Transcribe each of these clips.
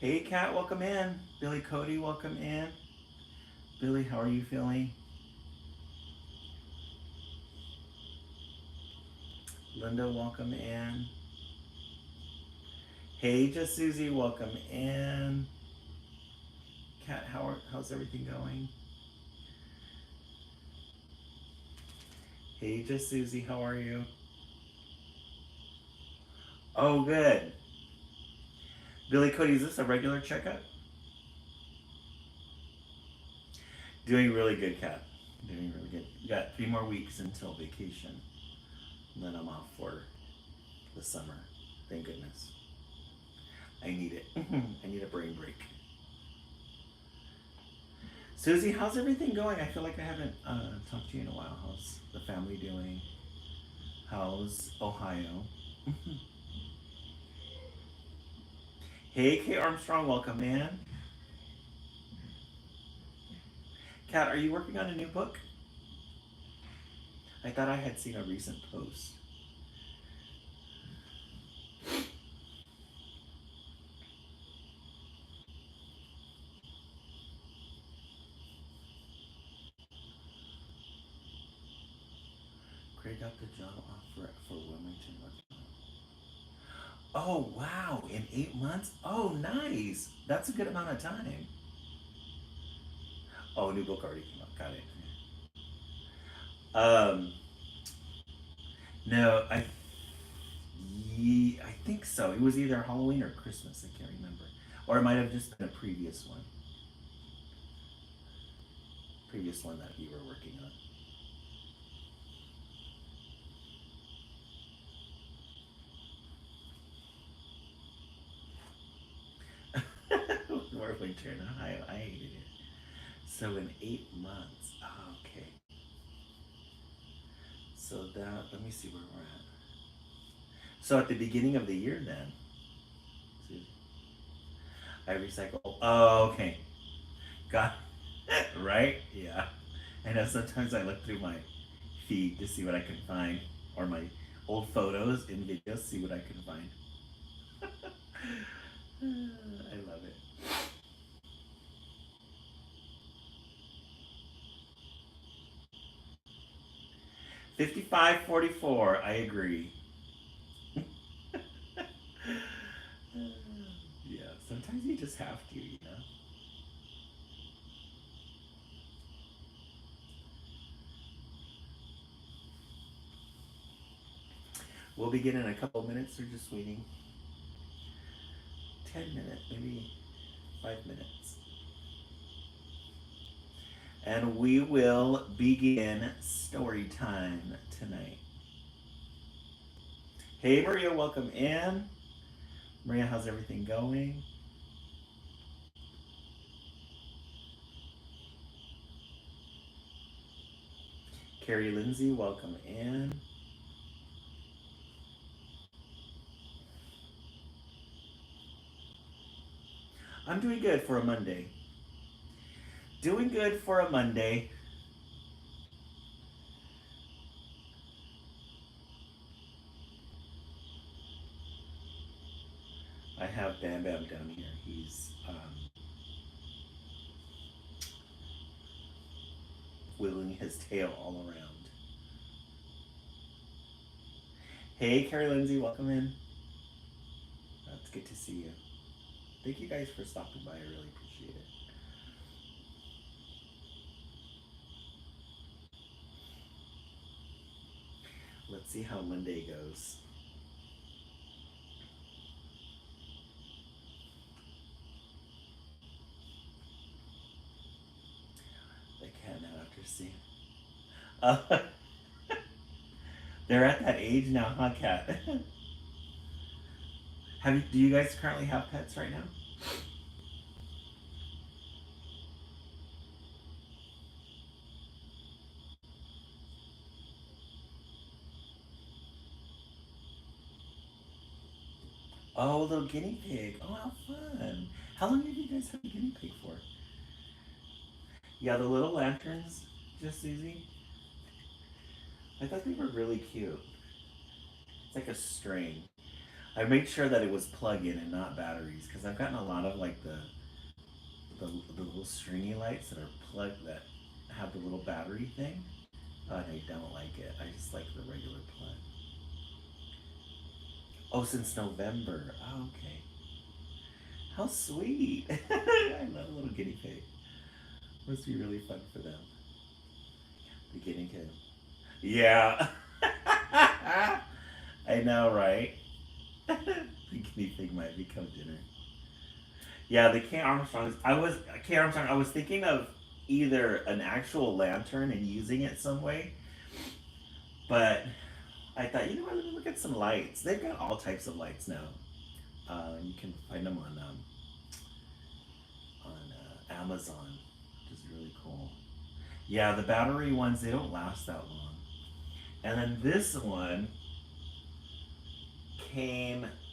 Hey, Kat, welcome in. Billy Cody, welcome in. Billy, how are you feeling? Linda, welcome in. Hey, just Susie, welcome in. Kat, how's everything going? Hey, just Susie, how are you? Oh, good. Billy Cody, is this a regular checkup? Doing really good, Kat. Doing really good. You got 3 more weeks until vacation. And then I'm off for the summer. Thank goodness. I need it. I need a brain break. Susie, how's everything going? I feel like I haven't talked to you in a while. How's the family doing? How's Ohio? Hey, Kay Armstrong, welcome in. Kat, are you working on a new book? I thought I had seen a recent post. Craig got the job offer for Wilmington, North Carolina. Oh, wow, in 8 months? Oh, nice. That's a good amount of time. Oh, new book already came out. Got it. Um, no, I think so. It was either Halloween or Christmas. I can't remember, or it might have just been a previous one that you were working on. More winter in Ohio. I hated it. So in 8 months. Okay. So that let me see where we're at. So at the beginning of the year, then I recycle. Oh, okay. Got right. Yeah. I know sometimes I look through my feed to see what I can find, or my old photos and videos, see what I can find. I love it. 55-44. I agree. Yeah, sometimes you just have to, you know? We'll begin in a couple minutes. We're just waiting 10 minutes, maybe 5 minutes. And we will begin story time tonight. Hey, Maria, welcome in. Maria, how's everything going? Carrie Lindsay, welcome in. I'm doing good for a Monday. Doing good for a Monday. I have Bam Bam down here. He's wiggling his tail all around. Hey, Carrie Lindsay, welcome in. It's good to see you. Thank you guys for stopping by. I really appreciate it. Let's see how Monday goes. They can now after seeing. Uh, they're at that age now, huh, Kat? Do you guys currently have pets right now? Oh, little guinea pig. Oh, how fun. How long have you guys had a guinea pig for? Yeah, the little lanterns, just easy. I thought they were really cute. It's like a string. I made sure that it was plug-in and not batteries because I've gotten a lot of like the little stringy lights that are plugged that have the little battery thing. And I don't like it. I just like the regular plug. Oh, since November. Oh, okay. How sweet. I love a little guinea pig. Must be really fun for them. The guinea pig. Yeah. I know, right? The guinea pig might become dinner. Yeah, the K Armstrong. K Armstrong. I was thinking of either an actual lantern and using it some way, but I thought, you know what? Let me look at some lights. They've got all types of lights now. You can find them on Amazon, which is really cool. Yeah, the battery ones, they don't last that long. And then this one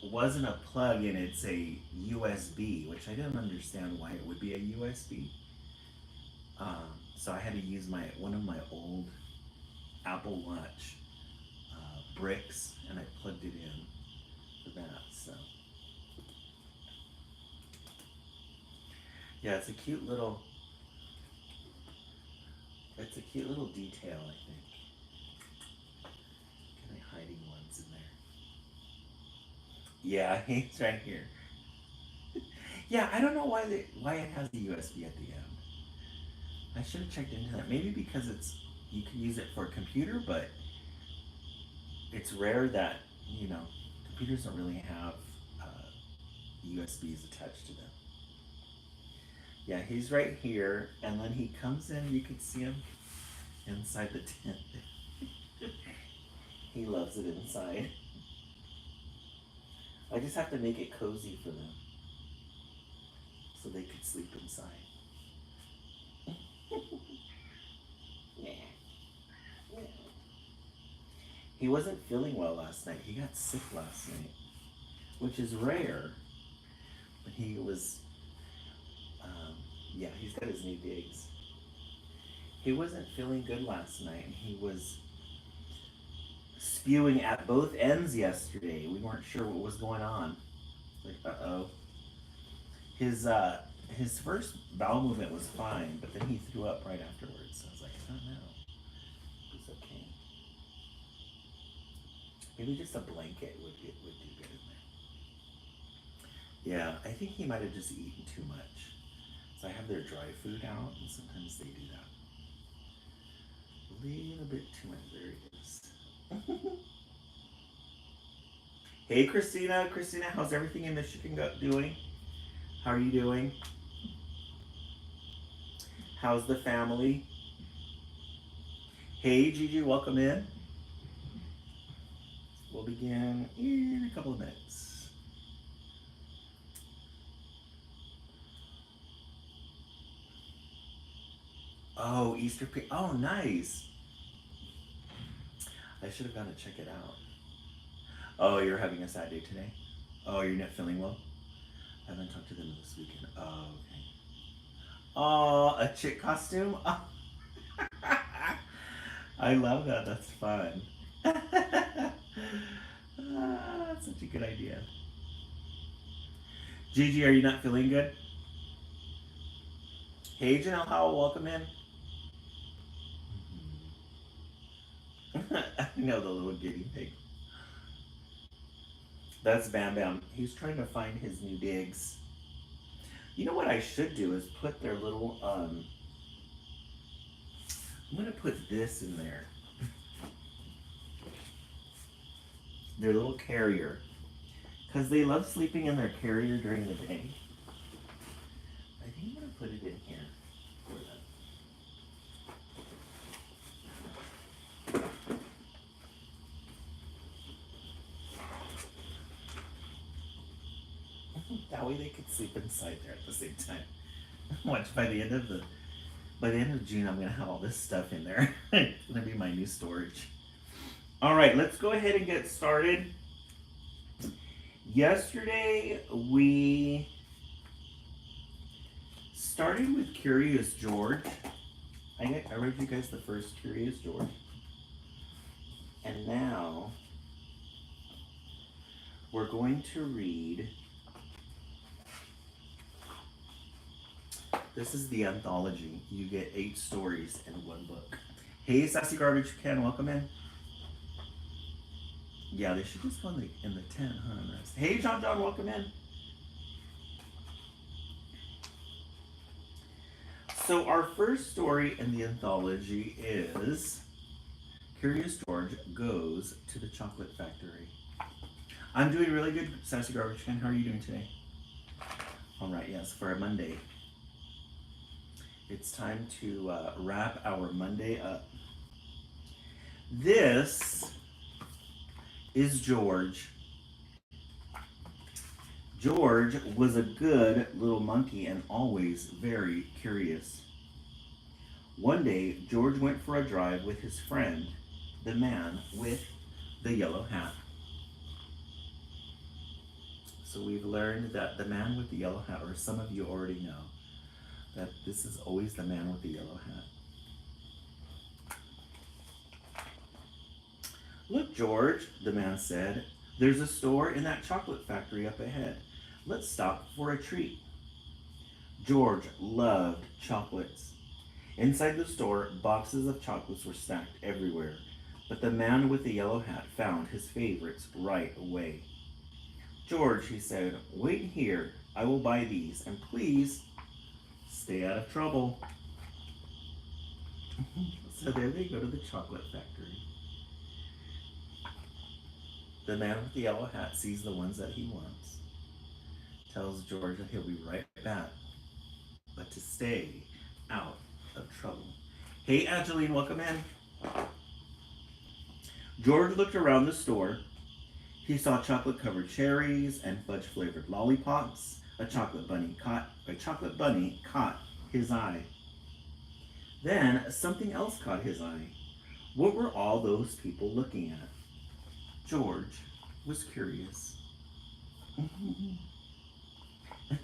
wasn't a plug-in, it's a USB, which I didn't understand why it would be a USB. So I had to use one of my old Apple Watch bricks, and I plugged it in for that. So yeah, it's a cute little detail, I think. Kind of hiding ones in there. Yeah, he's right here. Yeah, I don't know why it has the USB at the end. I should have checked into that. Maybe because you can use it for a computer, but it's rare that computers don't really have USBs attached to them. Yeah, he's right here, and then he comes in. You can see him inside the tent. He loves it inside. I just have to make it cozy for them so they could sleep inside. Yeah. Yeah. He wasn't feeling well last night. He got sick last night, which is rare. But he was, yeah, he's got his new digs. He wasn't feeling good last night, and he was spewing at both ends yesterday. We weren't sure what was going on. Like, uh-oh. His first bowel movement was fine, but then he threw up right afterwards. So I was like, oh no, it's okay. Maybe just a blanket would do good in there. Yeah, I think he might have just eaten too much. So I have their dry food out, and sometimes they do that. A little bit too much. There it is. Hey, Christina. Christina, how's everything in Michigan doing? How are you doing? How's the family? Hey, Gigi, welcome in. We'll begin in a couple of minutes. Oh, Easter pig. Oh, nice. I should have gone to check it out. Oh, you're having a sad day today? Oh, you're not feeling well? I haven't talked to them this weekend. Oh, okay. Oh, a chick costume? Oh. I love that. That's fun. That's such a good idea. Gigi, are you not feeling good? Hey, Janelle Howell, welcome in. I know the little guinea pig. That's Bam Bam. He's trying to find his new digs. You know what I should do is put their little, I'm going to put this in there. Their little carrier. Because they love sleeping in their carrier during the day. I think I'm going to put it in here for them. That way they could sleep inside there at the same time. Watch, by the end of June, I'm gonna have all this stuff in there. It's gonna be my new storage. All right, let's go ahead and get started. Yesterday we started with Curious George. I read you guys the first Curious George, and now We're going to read, this is the anthology. You get 8 stories in one book. Hey, Sassy Garbage Can, welcome in. Yeah, they should just go in the tent, huh? Nice. Hey, John, welcome in. So our first story in the anthology is Curious George Goes to the Chocolate Factory. I'm doing really good, Sassy Garbage Can. How are you doing today? All right, yes, for a Monday. It's time to wrap our Monday up. This is George. George was a good little monkey and always very curious. One day, George went for a drive with his friend, the man with the yellow hat. So we've learned that the man with the yellow hat, or some of you already know, that this is always the man with the yellow hat. Look, George, the man said, there's a store in that chocolate factory up ahead. Let's stop for a treat. George loved chocolates. Inside the store, boxes of chocolates were stacked everywhere, but the man with the yellow hat found his favorites right away. George, he said, wait here. I will buy these, and please stay out of trouble. So there they go to the chocolate factory. The man with the yellow hat sees the ones that he wants, tells George that he'll be right back, but to stay out of trouble. Hey, Angeline, welcome in. George looked around the store. He saw chocolate-covered cherries and fudge-flavored lollipops. A chocolate bunny caught his eye. Then something else caught his eye. What were all those people looking at? George was curious.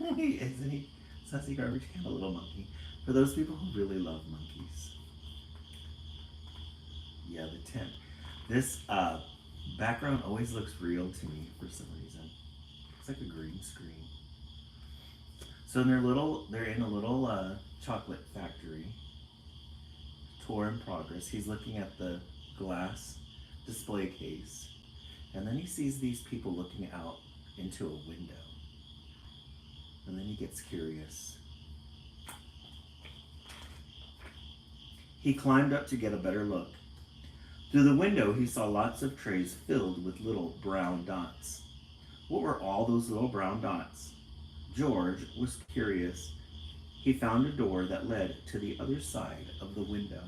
Isn't he? Sassy Garbage Can, a little monkey. For those people who really love monkeys. Yeah, the tent. This background always looks real to me for some reason. It's like a green screen. So they're in a little chocolate factory. Tour in progress. He's looking at the glass display case. And then he sees these people looking out into a window. And then he gets curious. He climbed up to get a better look. Through the window, he saw lots of trays filled with little brown dots. What were all those little brown dots? George was curious. He found a door that led to the other side of the window.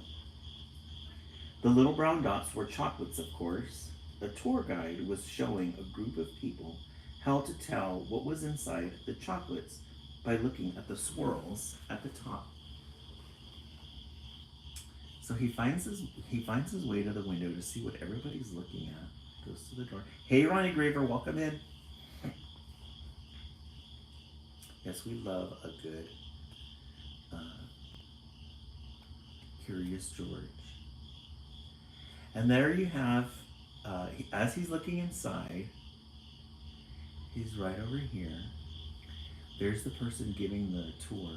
The little brown dots were chocolates, of course. The tour guide was showing a group of people how to tell what was inside the chocolates by looking at the swirls at the top. So he finds his way to the window to see what everybody's looking at. Goes to the door. Hey, Ronnie Graver, welcome in. Yes, we love a good Curious George. And there you have, as he's looking inside, he's right over here. There's the person giving the tour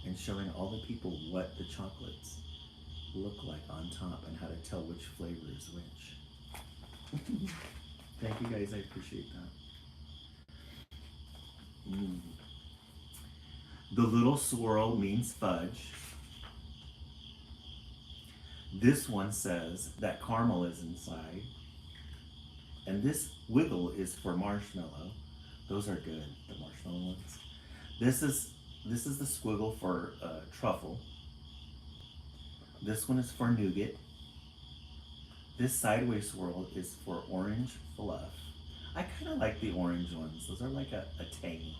and showing all the people what the chocolates look like on top and how to tell which flavor is which. Thank you guys, I appreciate that. The little swirl means fudge. This one says that caramel is inside. And this wiggle is for marshmallow. Those are good, the marshmallow ones. This is the squiggle for truffle. This one is for nougat. This sideways swirl is for orange fluff. I kind of like the orange ones. Those are like a tang.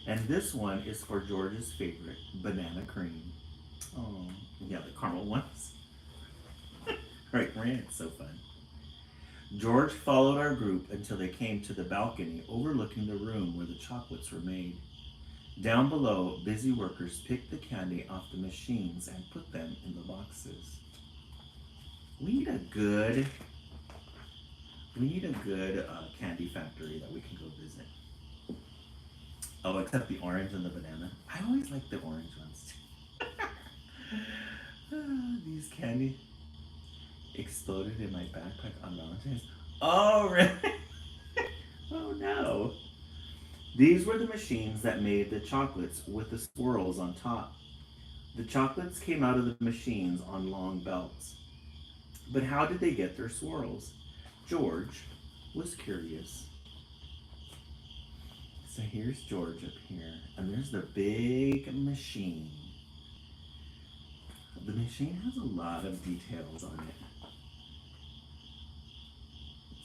And this one is for George's favorite, banana cream. Oh, yeah, the caramel ones. Right, it's so fun. George followed our group until they came to the balcony overlooking the room where the chocolates were made. Down below, busy workers picked the candy off the machines and put them in the boxes. We need a good We need a good candy factory that we can go visit. Oh, except the orange and the banana. I always like the orange ones too. These candy exploded in my backpack on Valentine's. Oh, really? Oh no. These were the machines that made the chocolates with the swirls on top. The chocolates came out of the machines on long belts. But how did they get their swirls? George was curious. So here's George up here, and there's the big machine. The machine has a lot of details on it.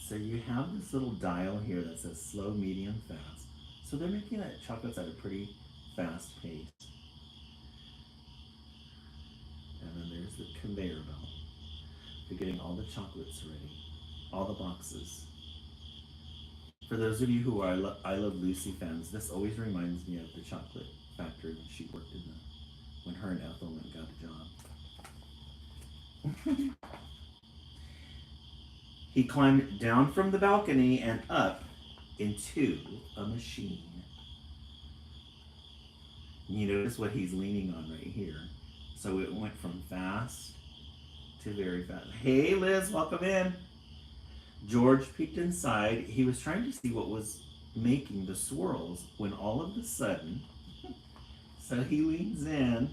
So you have this little dial here that says slow, medium, fast. So they're making that chocolates at a pretty fast pace. And then there's the conveyor belt for getting all the chocolates ready, all the boxes. For those of you who are I Love Lucy fans, this always reminds me of the chocolate factory when she worked in when her and Ethel went and got a job. He climbed down from the balcony and up into a machine. You notice what he's leaning on right here. So it went from fast to very fast. Hey Liz, welcome in. George peeked inside. He was trying to see what was making the swirls when all of a sudden, so he leans in,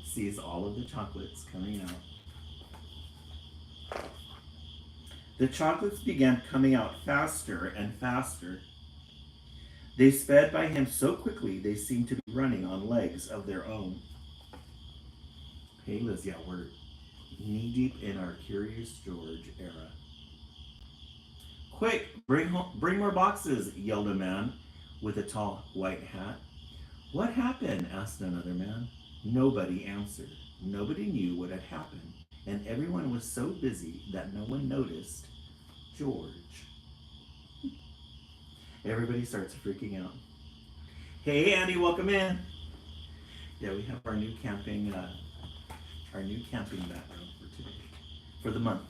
sees all of the chocolates coming out. The chocolates began coming out faster and faster. They sped by him so quickly they seemed to be running on legs of their own. Hey Liz, yeah, we're knee deep in our Curious George era. Quick, bring more boxes, yelled a man with a tall white hat. What happened? Asked another man. Nobody answered. Nobody knew what had happened, and everyone was so busy that no one noticed George. Everybody starts freaking out. Hey Andy, welcome in. Yeah, we have our new camping background for today, for the month.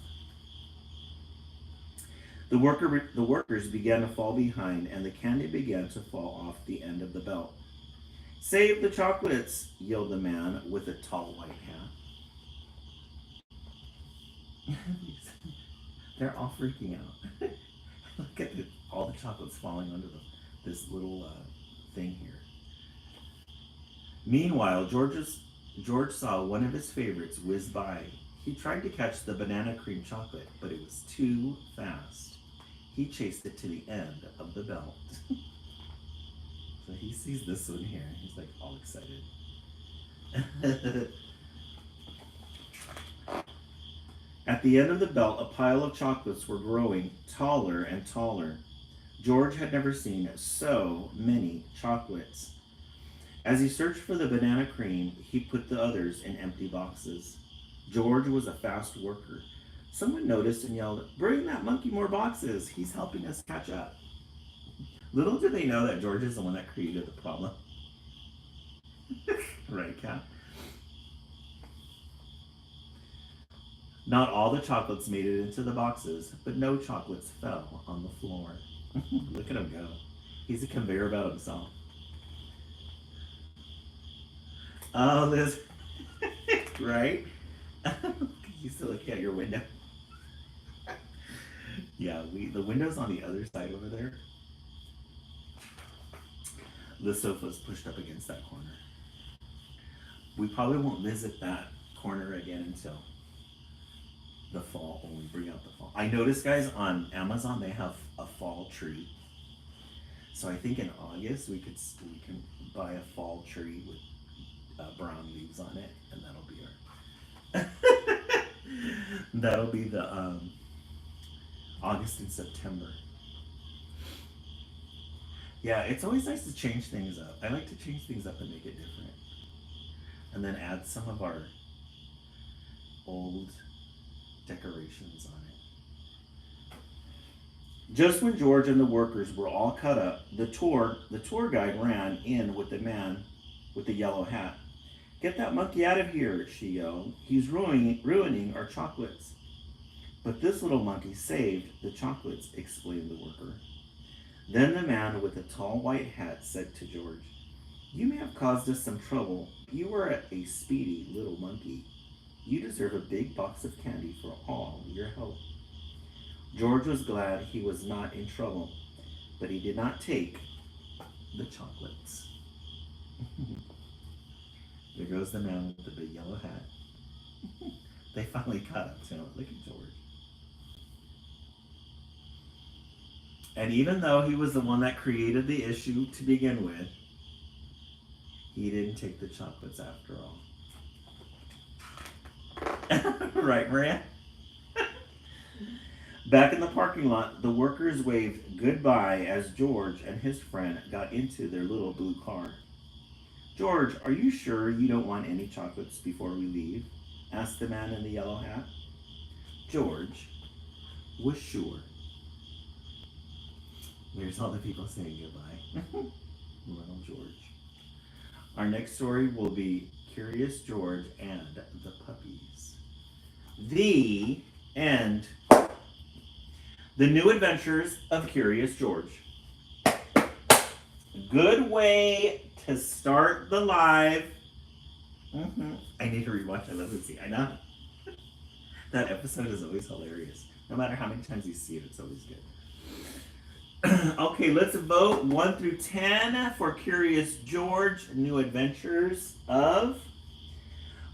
The workers began to fall behind, and the candy began to fall off the end of the belt. Save the chocolates, yelled the man with a tall white hat. They're all freaking out. Look at all the chocolates falling onto this little thing here. Meanwhile, George saw one of his favorites whiz by. He tried to catch the banana cream chocolate, but it was too fast. He chased it to the end of the belt. So he sees this one here. He's like all excited. At the end of the belt, a pile of chocolates were growing taller and taller. George had never seen so many chocolates. As he searched for the banana cream, he put the others in empty boxes. George was a fast worker. Someone noticed and yelled, "Bring that monkey more boxes. He's helping us catch up." Little did they know that George is the one that created the problem. Right, Kat? Not all the chocolates made it into the boxes, but no chocolates fell on the floor. Look at him go. He's a conveyor belt himself. Oh, this, right? You still look at your window. Yeah, the window's on the other side over there. The sofa's pushed up against that corner. We probably won't visit that corner again until the fall, when we bring out the fall. I noticed, guys, on Amazon they have a fall tree. So I think in August we can buy a fall tree with brown leaves on it, and that'll be the August and September. Yeah, it's always nice to change things up. I like to change things up and make it different, and then add some of our old decorations on it. Just when George and the workers were all cut up, the tour guide ran in with the man with the yellow hat. "Get that monkey out of here," she yelled. "He's ruining our chocolates." But this little monkey saved the chocolates, explained the worker. Then the man with the tall white hat said to George, "You may have caused us some trouble. You are a speedy little monkey. You deserve a big box of candy for all your help." George was glad he was not in trouble, but he did not take the chocolates. There goes the man with the big yellow hat. They finally caught up to him. Look at George. And even though he was the one that created the issue to begin with, he didn't take the chocolates after all. Right, Maria? Back in the parking lot, the workers waved goodbye as George and his friend got into their little blue car. "George, are you sure you don't want any chocolates before we leave?" asked the man in the yellow hat. George was sure. There's all the people saying goodbye. Little George. Our next story will be Curious George and the Puppies. The end. The New Adventures of Curious George. Good way to start the live. I need to rewatch I Love Lucy. I know. That episode is always hilarious. No matter how many times you see it, it's always good. Okay, let's vote 1 through 10 for Curious George, New Adventures of.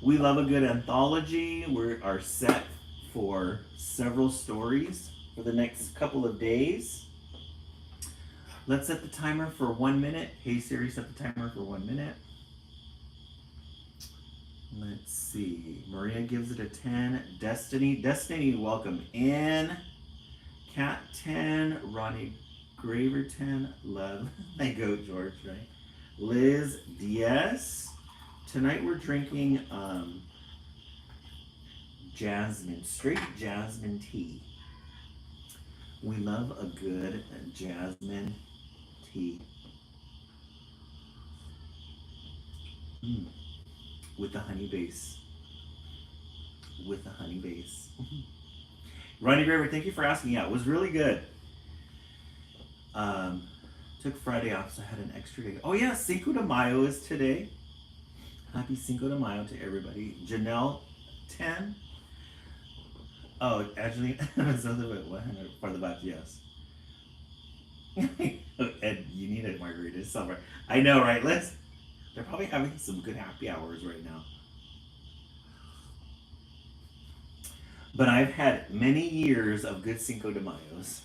We love a good anthology. We are set for several stories for the next couple of days. Let's set the timer for 1 minute. Hey Siri, set the timer for 1 minute. Let's see. Maria gives it a 10. Destiny, welcome in. Cat 10. Ronnie Graver 10. Love. I go George, right? Liz DS. Tonight we're drinking jasmine, straight jasmine tea. We love a good jasmine tea. With the honey base. With the honey base. Ronnie Graver, thank you for asking. Yeah, it was really good. Took Friday off, so I had an extra day. Oh yeah, Cinco de Mayo is today. Happy Cinco de Mayo to everybody. Janelle 10. Oh, actually, for the bat, yes. Ed, you need a margarita somewhere. I know, right, Liz? They're probably having some good happy hours right now. But I've had many years of good Cinco de Mayos.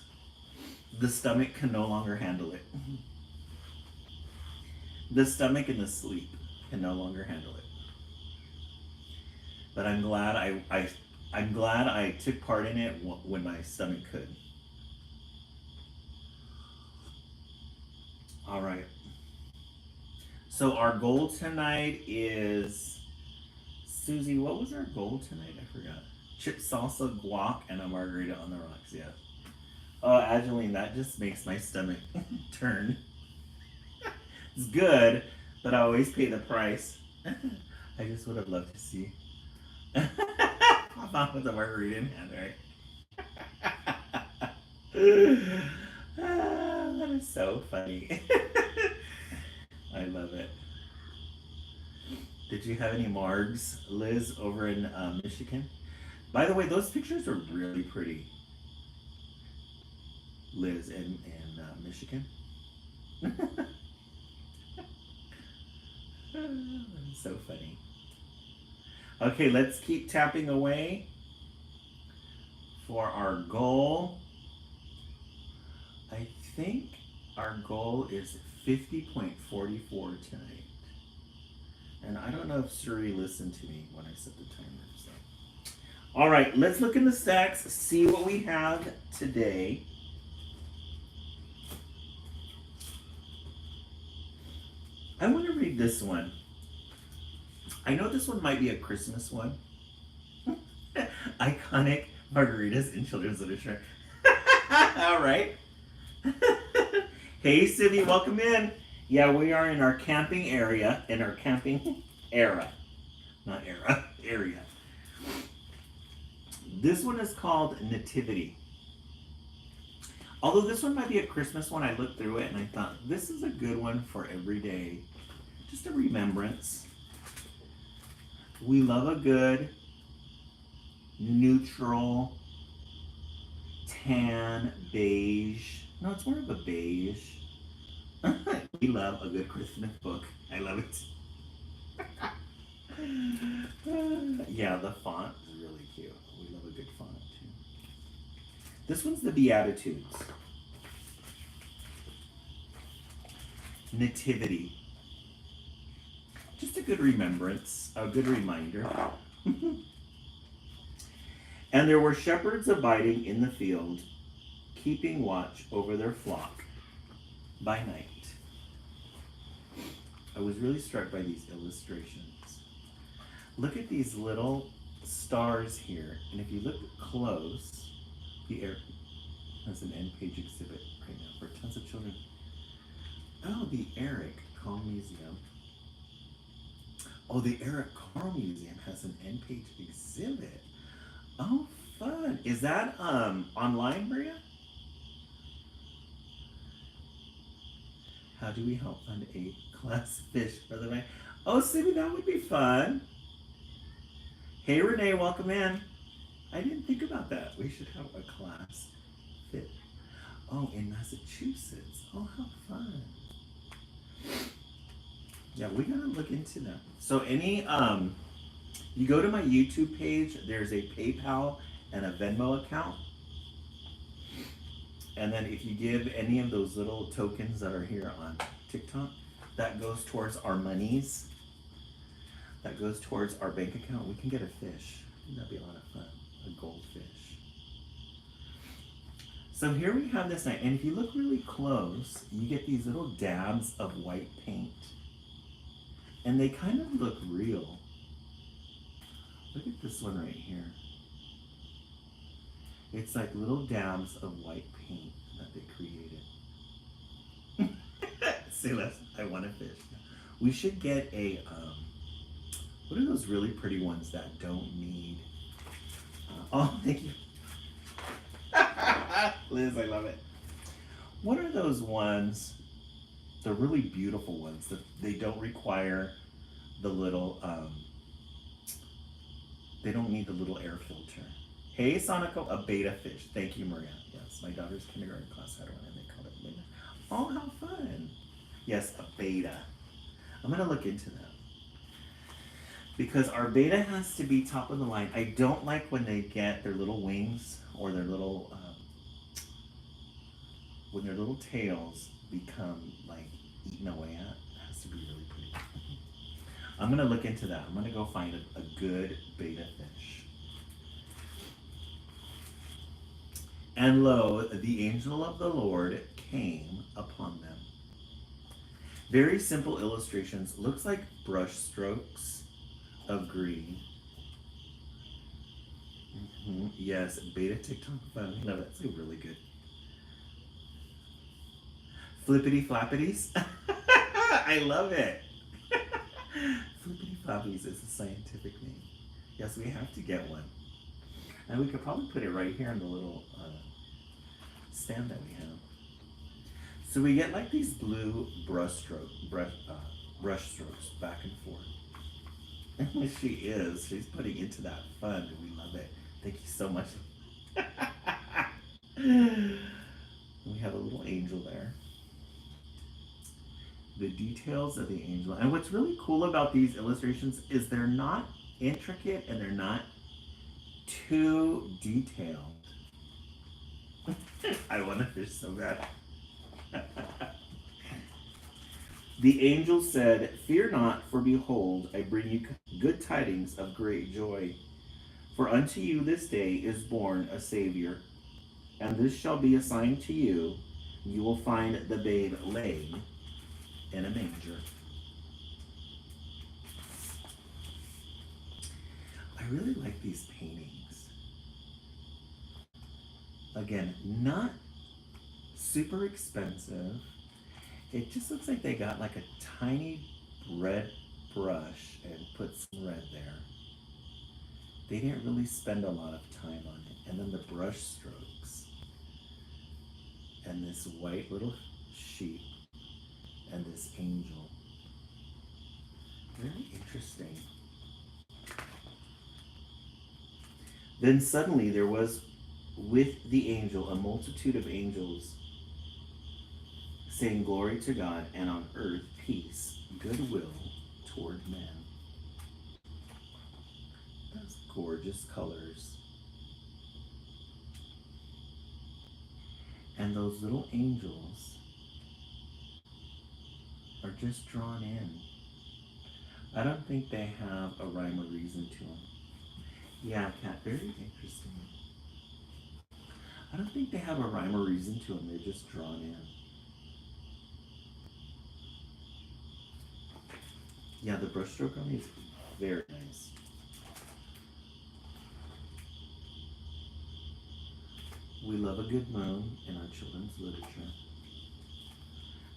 The stomach can no longer handle it. The stomach and the sleep can no longer handle it. But I'm glad I'm glad I took part in it when my stomach could. All right. So our goal tonight is, Susie, what was our goal tonight? I forgot. Chip salsa, guac, and a margarita on the rocks, yeah. Oh, Angeline, that just makes my stomach turn. It's good, but I always pay the price. I just would have loved to see. Pop out with a margarita in hand, right? That is so funny. I love it. Did you have any margs, Liz, over in Michigan? By the way, those pictures are really pretty. Liz in Michigan. So funny. Okay, let's keep tapping away for our goal. I think our goal is 50.44 tonight. And I don't know if Suri listened to me when I set the timer. So. All right, let's look in the stacks, see what we have today. I want to read this one. I know this one might be a Christmas one. Iconic margaritas in children's literature. All right. Hey, Sibby, welcome in. Yeah, we are in our camping area, in our camping era. Not era, area. This one is called Nativity. Although this one might be a Christmas one, I looked through it and I thought this is a good one for every day. Just a remembrance. We love a good, neutral, tan, beige. No, it's more of a beige. We love a good Christmas book. I love it. Yeah, the font is really cute. We love a good font too. This one's the Beatitudes. Nativity. Just a good remembrance, a good reminder. And there were shepherds abiding in the field, keeping watch over their flock by night. I was really struck by these illustrations. Look at these little stars here, and if you look close, the air has an end page exhibit right now for tons of children. Oh, the Eric Carle Museum. Oh, the Eric Carle Museum has an end page exhibit. Oh, fun. Is that online, Maria? How do we help fund a class fish for the man? Oh, Cindy, that would be fun. Hey, Renee, welcome in. I didn't think about that. We should have a class fit. Oh, in Massachusetts. Oh, how fun. Yeah, we gotta look into that. So you go to my YouTube page, there's a PayPal and a Venmo account. And then if you give any of those little tokens that are here on TikTok, that goes towards our monies. That goes towards our bank account. We can get a fish. That'd be a lot of fun. A goldfish. So here we have this night, and if you look really close, you get these little dabs of white paint. And they kind of look real. Look at this one right here. It's like little dabs of white paint that they created. Celeste, I want a fish. We should get a, what are those really pretty ones that don't need, oh, thank you. Liz, I love it. What are those ones, the really beautiful ones that they don't require the little, they don't need the little air filter. Hey, Sonico, a beta fish. Thank you, Maria. Yes, my daughter's kindergarten class had one and they called it beta. Oh, how fun. Yes, a beta. I'm gonna look into that. Because our beta has to be top of the line. I don't like when they get their little wings or their little, when their little tails become like eaten away at. It has to be really pretty. I'm gonna look into that. I'm gonna go find a good beta fish. And lo, the angel of the Lord came upon them. Very simple illustrations. Looks like brush strokes of green. Yes, beta TikTok fun. I love it. It's really good. Flippity flappities. I love it. Flippity flappities is a scientific name. Yes, we have to get one. And we could probably put it right here in the little stand that we have. So we get like these blue brush strokes back and forth. She is. She's putting into that fun. We love it. Thank you so much. We have a little angel there. The details of the angel. And what's really cool about these illustrations is they're not intricate and they're not too detailed. I want to fish so bad. The angel said, "Fear not, for behold, I bring you good tidings of great joy. For unto you this day is born a Savior, and this shall be a sign to you. You will find the babe laid in a manger." I really like these paintings. Again, not super expensive. It just looks like they got like a tiny red brush and put some red there. They didn't really spend a lot of time on it. And then the brush strokes and this white little sheep and this angel. Very interesting. Then suddenly there was with the angel a multitude of angels saying, "Glory to God, and on earth peace, goodwill toward men." Those gorgeous colors. And those little angels are just drawn in. I don't think they have a rhyme or reason to them. Yeah, Kat, very interesting. I don't think they have a rhyme or reason to them. They're just drawn in. Yeah, the brushstroke on these is very nice. We love a good moon in our children's literature.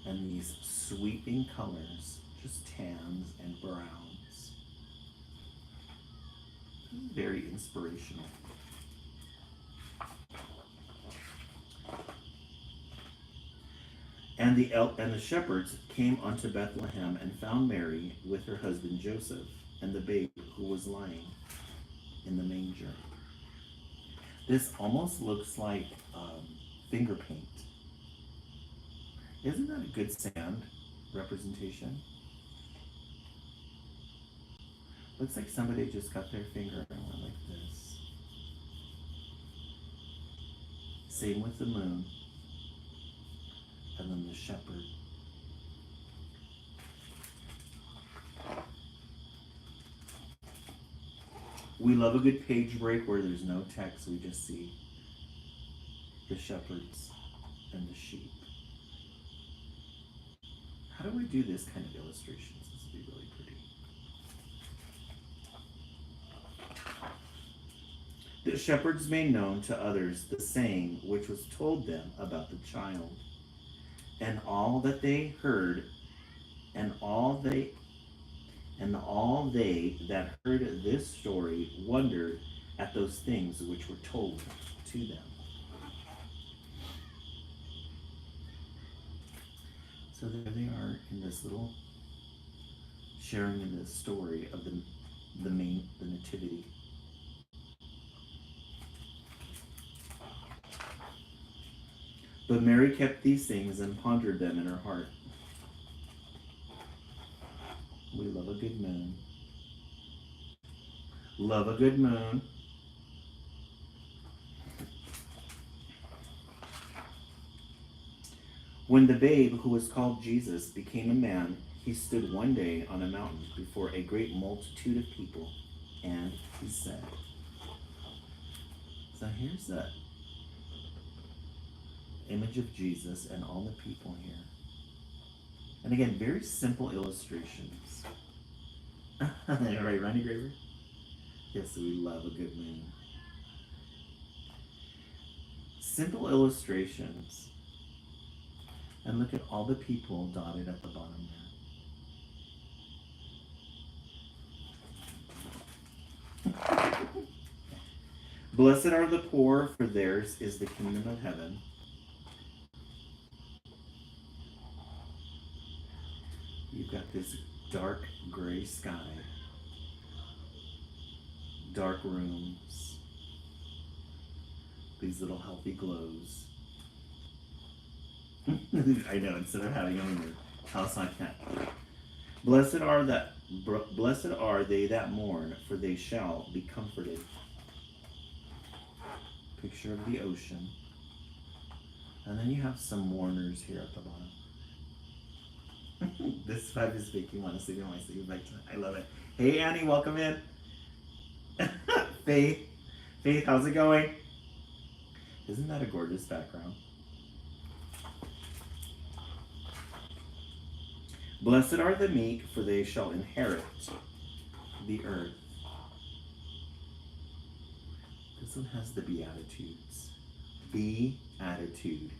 And these sweeping colors, just tans and browns. Very inspirational. And the shepherds came unto Bethlehem and found Mary with her husband Joseph and the babe who was lying in the manger. This almost looks like finger paint. Isn't that a good sand representation? Looks like somebody just got their finger and went like this. Same with the moon. And then the shepherd. We love a good page break where there's no text. We just see the shepherds and the sheep. How do we do this kind of illustrations? This would be really pretty. The shepherds made known to others the saying which was told them about the child. And all that they heard, and all they that heard this story wondered at those things which were told to them. So there they are in this little sharing in this story of the nativity. But Mary kept these things and pondered them in her heart. We love a good moon. Love a good moon. When the babe, who was called Jesus, became a man, he stood one day on a mountain before a great multitude of people, and he said, so here's that image of Jesus and all the people here. And again, very simple illustrations. Right, Ronnie Graver? Yes, we love a good moon. Simple illustrations. And look at all the people dotted at the bottom there. Blessed are the poor, for theirs is the kingdom of heaven. You've got this dark gray sky, dark rooms, these little healthy glows. I know, instead of having them in your house on cat. Blessed are they that mourn, for they shall be comforted. Picture of the ocean. And then you have some mourners here at the bottom. This vibe is making me want to sleep in my sleeping bag tonight. I love it. Hey Annie, welcome in. Faith, how's it going? Isn't that a gorgeous background? Blessed are the meek, for they shall inherit the earth. This one has the Beatitudes. Beatitude.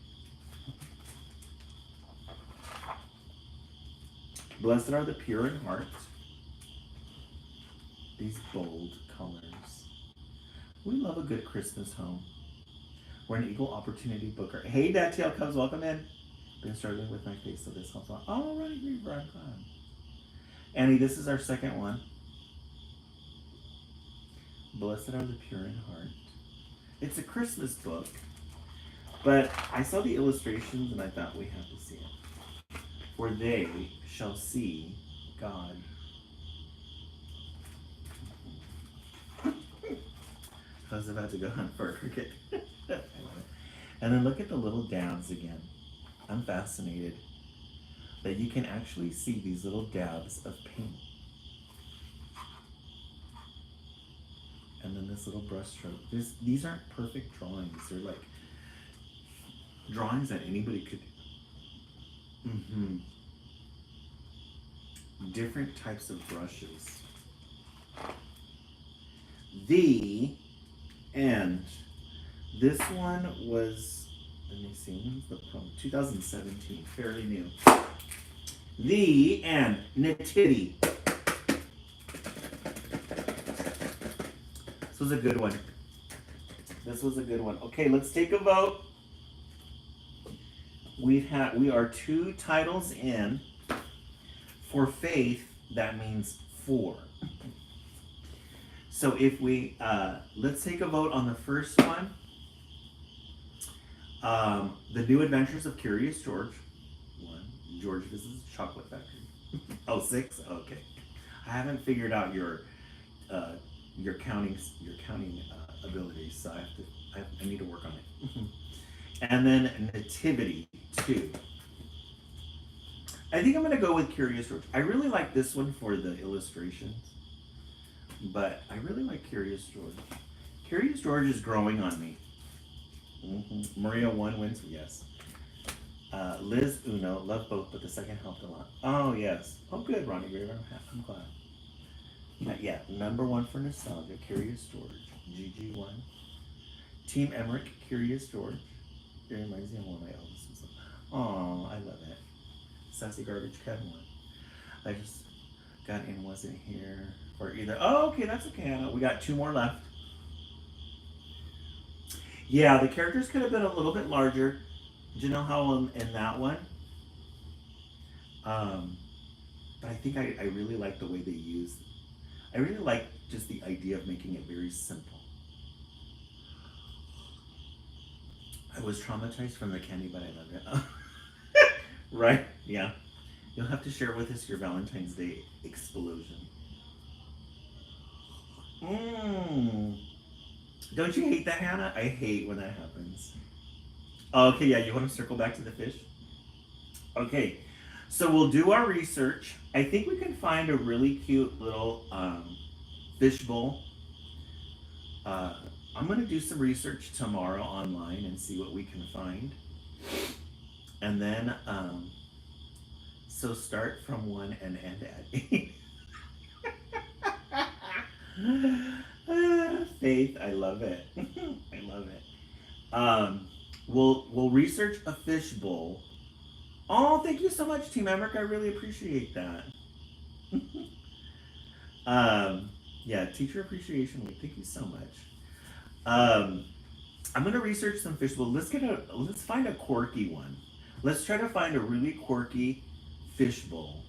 Blessed are the pure in heart. These bold colors. We love a good Christmas home. We're an equal opportunity booker. Hey, Datiel Cubs, welcome in. Been struggling with my face, so this helps a lot. Oh, right, Reaver, I'm glad. Annie, this is our second one. Blessed are the pure in heart. It's a Christmas book, but I saw the illustrations and I thought we have to see it. For they shall see God. I was about to go hunt for a cricket. And then look at the little dabs again. I'm fascinated that you can actually see these little dabs of paint. And then this little brush stroke. These aren't perfect drawings. They're like drawings that anybody could do. Different types of brushes. The end. This one was, let me see, when's the poem? 2017, fairly new. The end. Nativity. This was a good one. This was a good one. Okay, let's take a vote. We are 2 titles in. For faith, that means 4. So if we, let's take a vote on the first one. The New Adventures of Curious George. 1. George visits a chocolate factory. Oh, 6? Okay. I haven't figured out your counting abilities, so I need to work on it. And then Nativity 2. I think I'm gonna go with Curious George. I really like this one for the illustrations, but I really like Curious George. Curious George is growing on me. Maria 1 wins, yes. Liz Uno, love both, but the second helped a lot. Oh yes. Oh good, Ronnie Graver. I'm glad. Yeah, number 1 for nostalgia, Curious George. GG1. Team Emmerich, Curious George. It reminds me of one of my eldest ones. Oh, I love it. Sassy Garbage Kevin one. I just got in, wasn't here for either. Oh, okay, that's okay, Anna. We got 2 more left. Yeah, the characters could have been a little bit larger. Janelle Howell in that one. But I think I really like the way they used. I really like just the idea of making it very simple. I was traumatized from the candy, but I love it. Right? Yeah. You'll have to share with us your Valentine's Day explosion. Don't you hate that, Hannah? I hate when that happens. Okay, yeah, you want to circle back to the fish? Okay, so we'll do our research. I think we can find a really cute little fish bowl. I'm going to do some research tomorrow online and see what we can find. And then, so start from 1 and end at 8. Faith, I love it. I love it. We'll research a fish bowl. Oh, thank you so much, Team Emmerich. I really appreciate that. Yeah, Teacher Appreciation Week. Thank you so much. I'm gonna research some fish bowl. Let's find a quirky one. Let's try to find a really quirky fish bowl.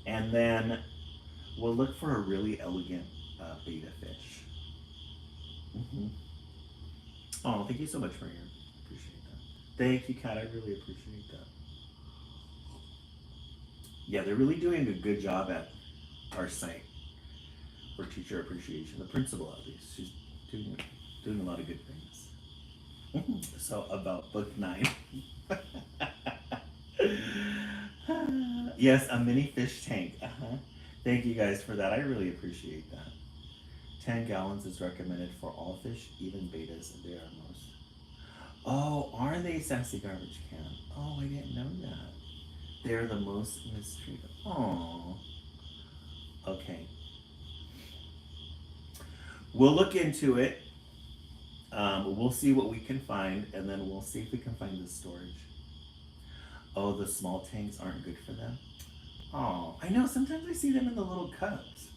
And then we'll look for a really elegant betta fish. Oh, thank you so much for your appreciate that. Thank you, Kat. I really appreciate that. Yeah, they're really doing a good job at our site for teacher appreciation. The principal, at least, she's doing a lot of good things. So about book 9. Yes, a mini fish tank. Thank you guys for that. I really appreciate that. 10 gallons is recommended for all fish, even bettas. They are most. Oh, are they, Sassy Garbage Can? Oh, I didn't know that. They're the most mistreated. Oh. Okay. We'll look into it. We'll see what we can find, and then we'll see if we can find the storage. Oh, the small tanks aren't good for them? Oh, I know. Sometimes I see them in the little cups.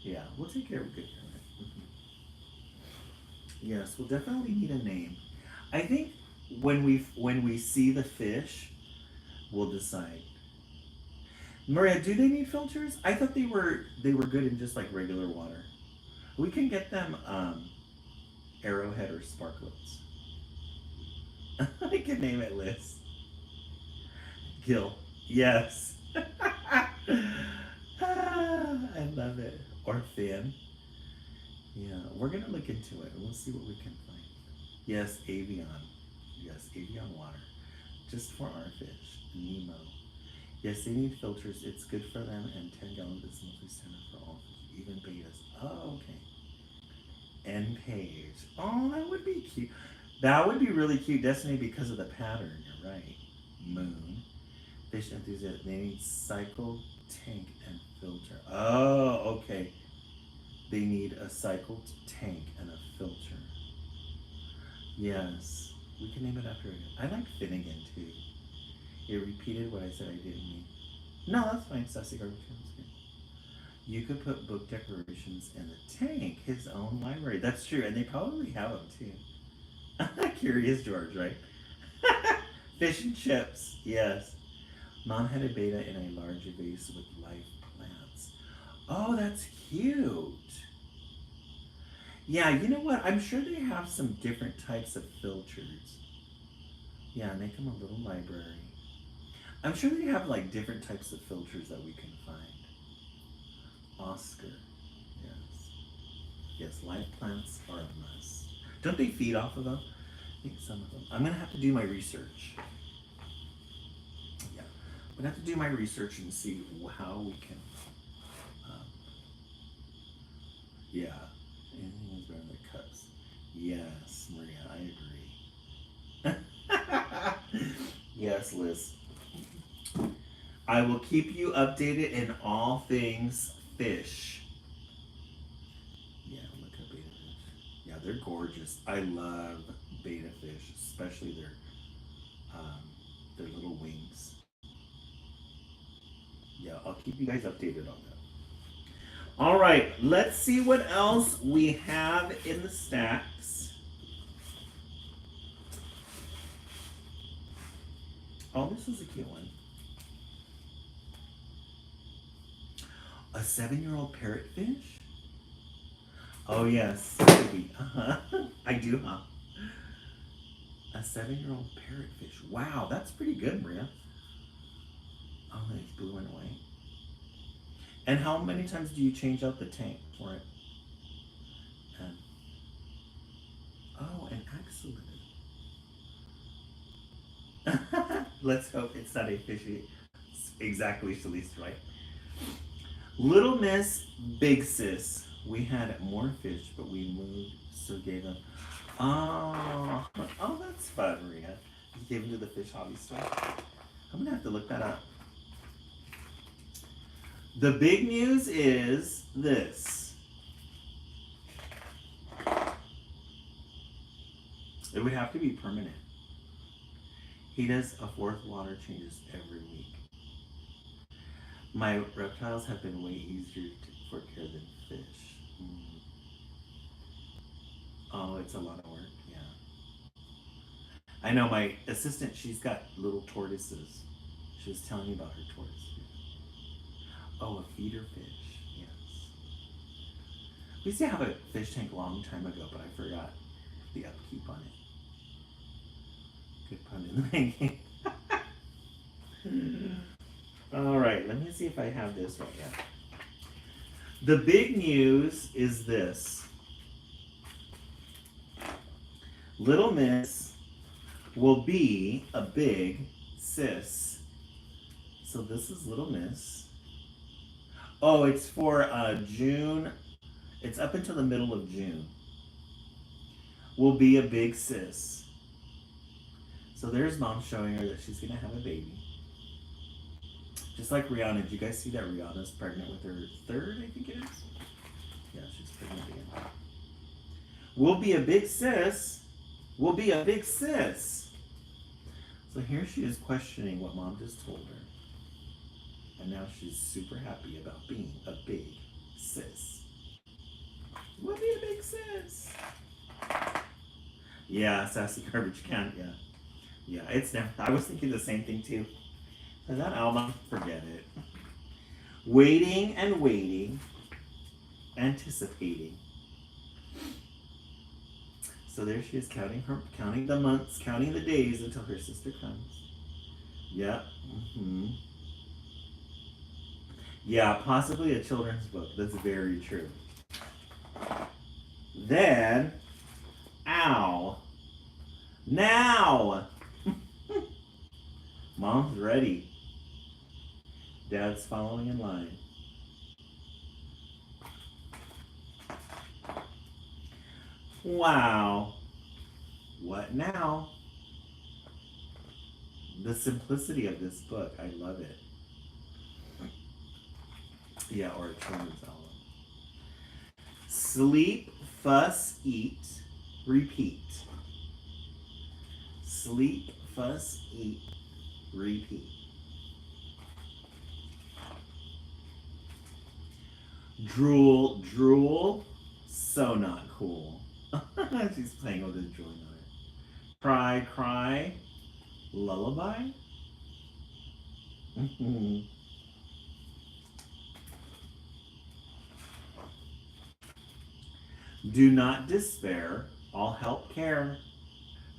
Yeah, we'll take good care of Yes, we'll definitely need a name. I think when we see the fish, we'll decide. Maria, do they need filters? I thought they were good in just like regular water. We can get them Arrowhead or Sparklets. I can name it Liz. Gil. Yes. I love it. Or Finn. Yeah, we're gonna look into it and we'll see what we can find. Yes, Avion. Yes, Avion water. Just for our fish. Nemo. Yes, they need filters. It's good for them, and 10 gallons is mostly standard for all fish, even betas. Oh, okay. And Page. Oh, that would be cute. That would be really cute, Destiny, because of the pattern. You're right. Moon. Fish enthusiast. They need cycle, tank, and filter. Oh, okay. They need a cycled tank and a filter. Yes. We can name it after it. I like Finnegan too. It repeated what I said I didn't mean. No, that's fine. Sassy Garbage Can is good. You could put book decorations in the tank, his own library. That's true, and they probably have them too. Curious George, right? Fish and chips, yes. Mom had a beta in a larger vase with live plants. Oh, that's cute. Yeah, you know what? I'm sure they have some different types of filters. Yeah, make them a little library. I'm sure they have like different types of filters that we can find. Oscar, yes. Yes, live plants are a must. Don't they feed off of them? I think some of them. I'm gonna have to do my research. Yeah, I'm gonna have to do my research and see how we can. Yeah, anything is better than cups. Yes, Maria, I agree. Yes, Liz. I will keep you updated in all things fish. Yeah, look at beta fish. Yeah, they're gorgeous. I love beta fish, especially their little wings. Yeah, I'll keep you guys updated on that. All right, let's see what else we have in the stacks. Oh, this is a cute one. A 7-year-old parrotfish? Oh yes, baby. I do, huh? A 7-year-old parrotfish. Wow, that's pretty good, Maria. Oh, it's blue and white. And how many times do you change out the tank for it? Oh, an excellent. Let's hope it's not a fishy. Exactly, Shalise, right? Little Miss, Big Sis. We had more fish, but we moved, so gave them. Oh, that's fun, Maria. You gave them to the fish hobby store. I'm gonna have to look that up. The big news is this. It would have to be permanent. He does a 4th water changes every week. My reptiles have been way easier for care than fish. Oh, it's a lot of work, yeah. I know my assistant, she's got little tortoises. She was telling me about her tortoise. Oh, a feeder fish, yes. We used to have a fish tank a long time ago, but I forgot the upkeep on it. Good pun in the making. All right, let me see if I have this right yet. The big news is this. Little Miss will be a big sis. So this is Little Miss. Oh, it's for June. It's up until the middle of June. Will be a big sis. So there's Mom showing her that she's gonna have a baby. Just like Rihanna. Did you guys see that Rihanna's pregnant with her 3rd, I think it is? Yeah, she's pregnant again. We'll be a big sis. We'll be a big sis. So here she is questioning what Mom just told her. And now she's super happy about being a big sis. We'll be a big sis. Yeah, sassy garbage can. Yeah, yeah. It's never. I was thinking the same thing too. And that album, forget it. Waiting and waiting, anticipating. So there she is, counting the months, counting the days until her sister comes. Yep. Yeah, possibly a children's book. That's very true. Then, ow. Now! Mom's ready. Dad's following in line. Wow. What now? The simplicity of this book. I love it. Yeah, or a children's album. Sleep, fuss, eat, repeat. Sleep, fuss, eat, repeat. Drool, drool, so not cool. She's playing with the drooling on it. Cry, cry, lullaby. Do not despair, all help care.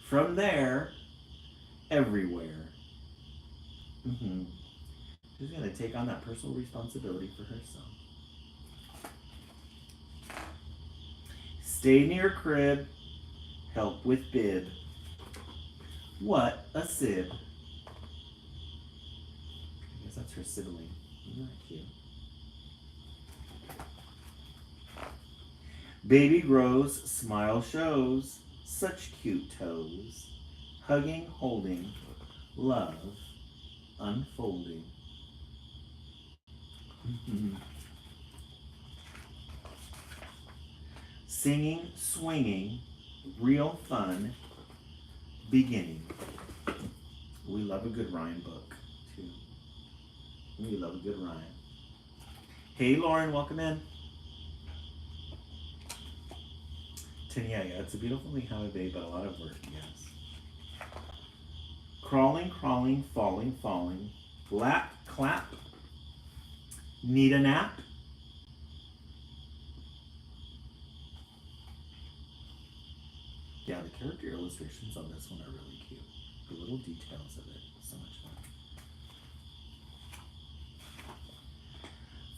From there, everywhere. She's going to take on that personal responsibility for herself. Stay near crib, help with bib. What a sib. I guess that's her sibling. Isn't that cute? Baby grows, smile shows, such cute toes. Hugging, holding, love, unfolding. Singing, swinging, real fun, beginning. We love a good rhyme book, too. We love a good rhyme. Hey, Lauren, welcome in. Tania, yeah, it's a beautiful thing how a babe, but a lot of work, yes. Crawling, crawling, falling, falling. Lap, clap. Need a nap. Yeah, the character illustrations on this one are really cute. The little details of it, so much fun.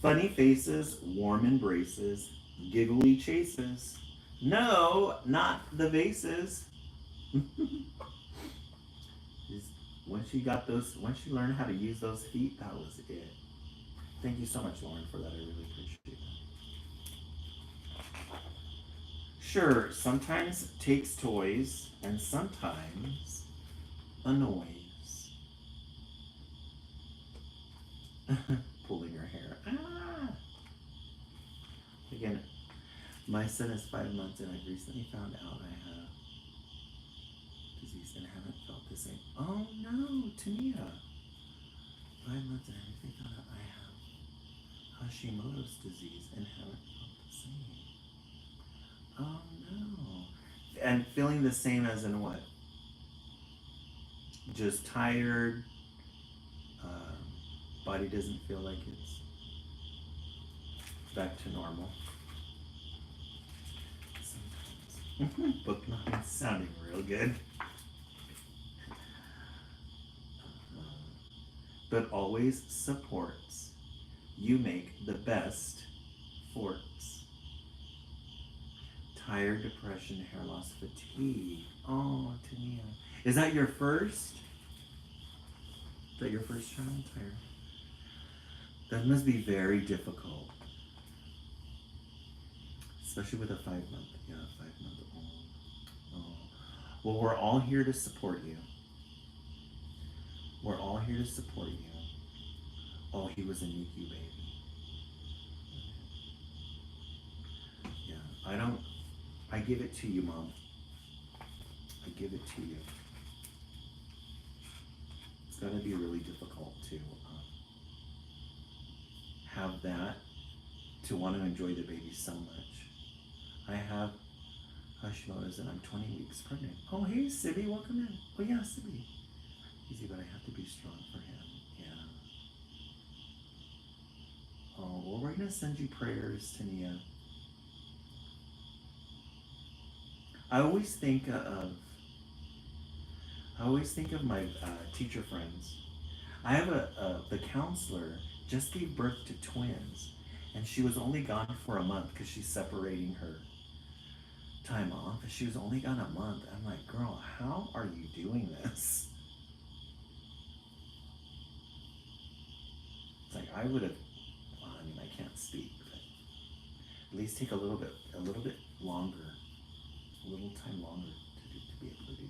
Funny faces, warm embraces, giggly chases. No, not the vases. When she learned how to use those feet, that was it. Thank you so much, Lauren, for that. I really appreciate it. Sure, sometimes takes toys and sometimes annoys. Pulling her hair. Ah! Again, my son is 5 months and I've recently found out I have disease and haven't felt the same. Oh no, Tania. 5 months and I recently found out I have Hashimoto's disease and haven't felt the same. Oh no. And feeling the same as in what? Just tired. Body doesn't feel like it's back to normal. Sometimes. Book 9 sounding real good. But always supports. You make the best forts. Tired, depression, hair loss, fatigue. Oh, Tania. Is that your first? Is that your first child? Tired. That must be very difficult. Especially with a 5-month. Yeah, 5-month-old. Oh. Well, we're all here to support you. We're all here to support you. Oh, he was a NICU baby. Yeah, I give it to you, Mom. I give it to you. It's gotta be really difficult to have that, to want to enjoy the baby so much. I Hashimoto's and I'm 20 weeks pregnant. Oh, hey, Sibby, welcome in. Oh, yeah, Sibby. Easy, but I have to be strong for him. Yeah. Oh, well, we're going to send you prayers, Tania. I always think of my teacher friends. I have the counselor just gave birth to twins, and she was only gone for a month because she's separating her time off. She was only gone a month. I'm like, girl, how are you doing this? It's like I would have. Well, I mean, I can't speak, but at least take a little bit longer, a little time longer to be able to do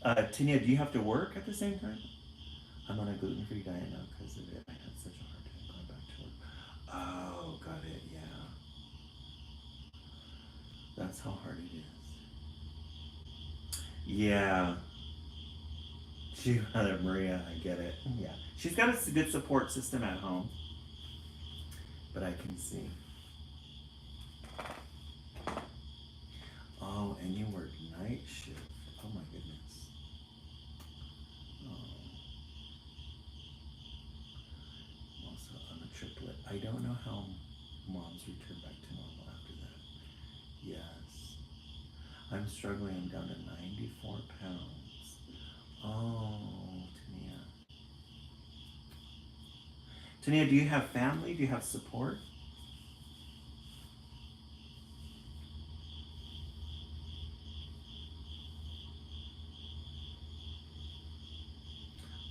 that. Tania, do you have to work at the same time? I'm on a gluten-free diet now because of it. I had such a hard time going back to work. Oh, got it. Yeah, that's how hard it is. Yeah. Maria, I get it. Yeah. She's got a good support system at home. But I can see. Oh, and you work night shift. Oh my goodness. Oh. Also, I'm a triplet. I don't know how moms return back to normal after that. Yes. I'm struggling. I'm down to 94 pounds. Oh, Tania. Tania, do you have family? Do you have support?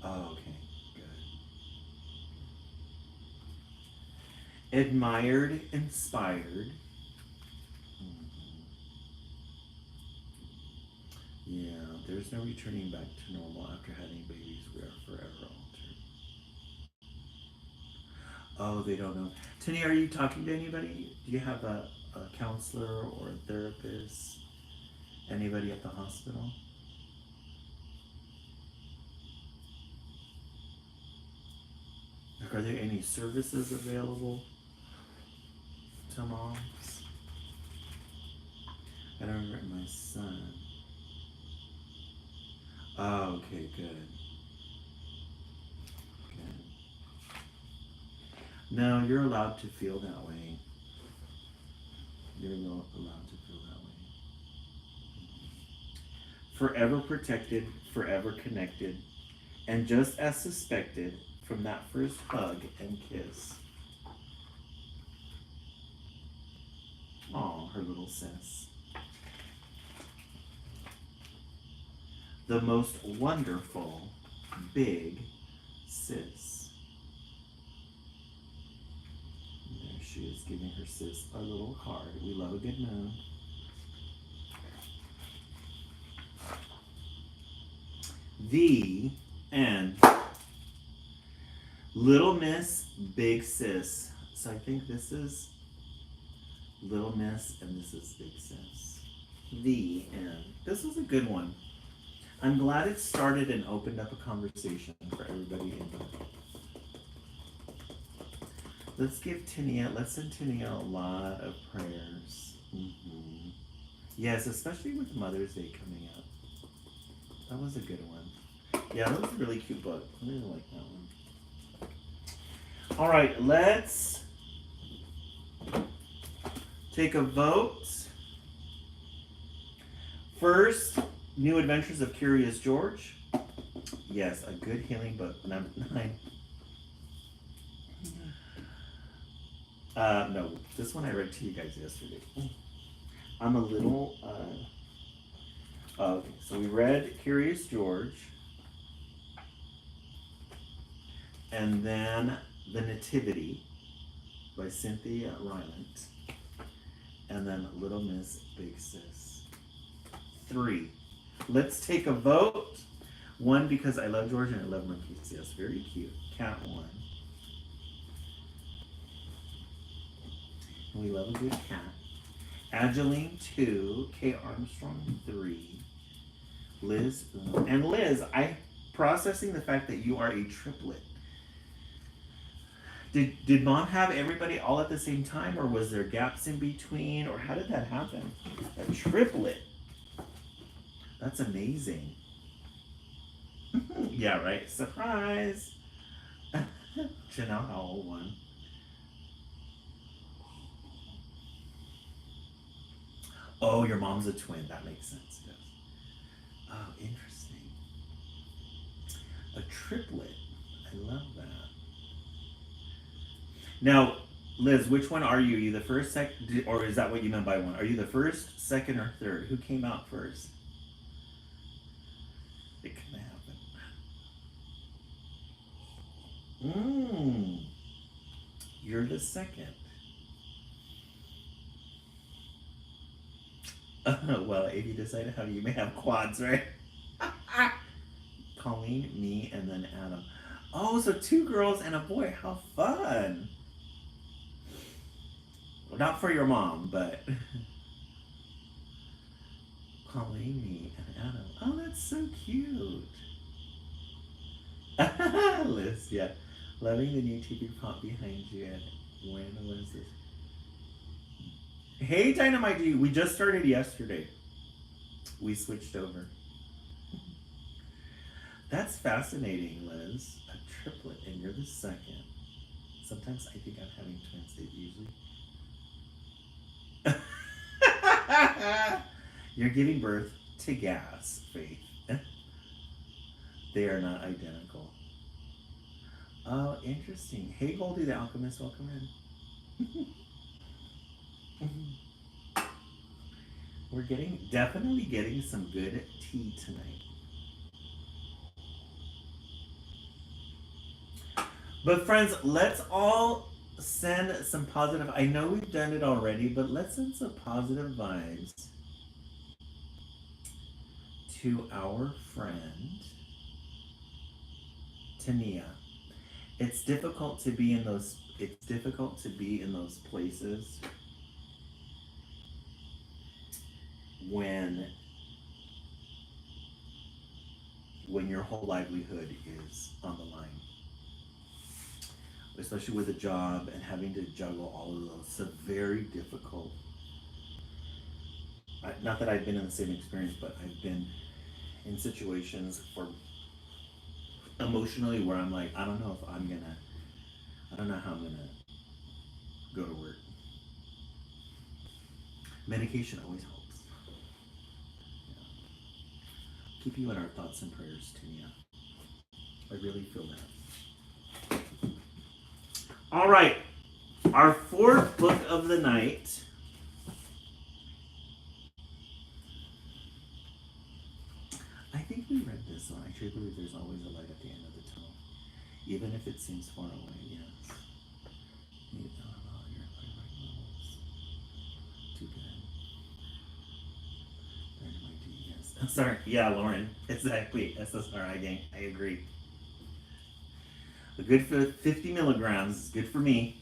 Oh, okay. Good. Admired, inspired. Yeah, there's no returning back to normal after having babies. We are forever altered. Oh, they don't know. Tania, are you talking to anybody? Do you have a counselor or a therapist? Anybody at the hospital? Like, are there any services available to moms? I don't remember my son. Oh, okay, good. Good. No, you're allowed to feel that way. You're allowed to feel that way. Forever protected, forever connected, and just as suspected from that first hug and kiss. Oh, her little sis. The most wonderful, big sis. And there she is giving her sis a little card. We love a good moon. The end. Little Miss, Big Sis. So I think this is Little Miss and this is Big Sis. The end. This was a good one. I'm glad it started and opened up a conversation for everybody in there. Let's send Tania a lot of prayers. Mm-hmm. Yes, especially with Mother's Day coming up. That was a good one. Yeah, that was a really cute book. I really like that one. All right, let's take a vote. First, New Adventures of Curious George. Yes, a good healing book. Number 9. No, this one I read to you guys yesterday. I'm a little, okay, so we read Curious George. And then The Nativity by Cynthia Rylant. And then Little Miss, Big Sis. 3. Let's take a vote. 1, because I love George and I love monkeys. Yes, very cute. Cat 1. We love a good cat. Angeline 2. Kay Armstrong 3. Liz 1. And Liz, I processing the fact that you are a triplet. Did mom have everybody all at the same time, or was there gaps in between, or how did that happen? A triplet. That's amazing. Yeah, right. Surprise. Janelle Howell won. Oh, your mom's a twin. That makes sense. Yes. Oh, interesting. A triplet. I love that. Now, Liz, which one are you? Are you the first, second, or is that what you meant by one? Are you the first, second, or third? Who came out first? It can happen. You're the second. Well, if you decide to have, you may have quads, right? Colleen, me, and then Adam. Oh, so 2 girls and a boy. How fun. Well, not for your mom, but Colleen, me, and Adam. Oh, that's so cute. Liz, yeah. Loving the new TV prop behind you. And when was this? Hey, Dynamite D. We just started yesterday. We switched over. That's fascinating, Liz. A triplet, and you're the second. Sometimes I think I'm having twins. It usually. You're giving birth to gas, Faith. They are not identical. Oh, interesting. Hey, Goldie the Alchemist, welcome in. We're definitely getting some good tea tonight. But friends, let's all send some positive, I know we've done it already, but let's send some positive vibes to our friend, Tania. It's difficult to be in those places when your whole livelihood is on the line. Especially with a job and having to juggle all of those. It's a very difficult, not that I've been in the same experience, but I've been in situations for emotionally where I'm like, I don't know how I'm gonna go to work. Medication always helps. Yeah. Keep you in our thoughts and prayers, Tania. I really feel that. All right, our 4th book of the night. I think we read this one. I truly believe there's always a light at the end of the tunnel, even if it seems far away. Yes. Too good. Yes. Sorry. Yeah, Lauren. Exactly. SSRI gang. I agree. A good 50 milligrams is good for me.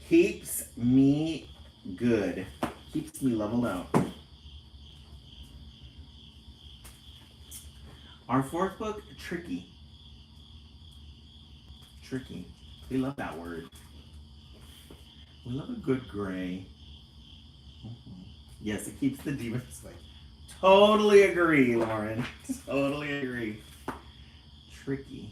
Keeps me good. Keeps me leveled out. Our 4th book, Tricky. Tricky. We love that word. We love a good gray. Mm-hmm. Yes, it keeps the demons away. Totally agree, Lauren. Totally agree. Tricky.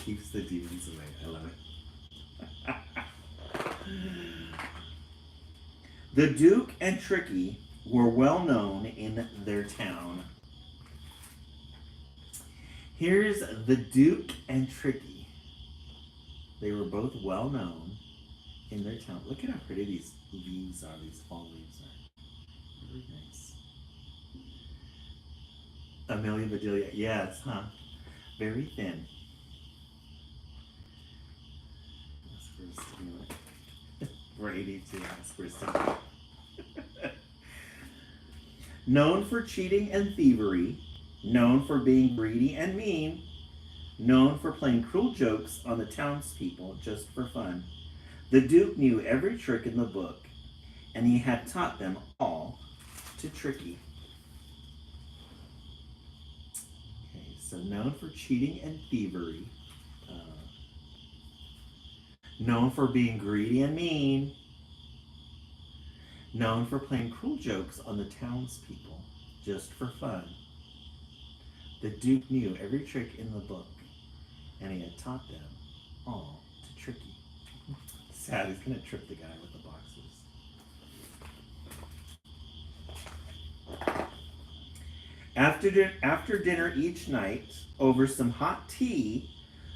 Keeps the demons away. I love it. The Duke and Tricky were well known in their town. Here's the Duke and Tricky. They were both well known in their town. Look at how pretty these leaves are, these fall leaves are. Very nice. Amelia Bedelia, yes, huh? Very thin. We're 82. Known for cheating and thievery, known for being greedy and mean, known for playing cruel jokes on the townspeople just for fun, the Duke knew every trick in the book, and he had taught them all to Tricky. So known for cheating and thievery. Known for being greedy and mean. Known for playing cruel jokes on the townspeople, just for fun. The Duke knew every trick in the book, and he had taught them all to Tricky. Sad, he's gonna trip the guy with the boxes. After dinner each night, over some hot tea,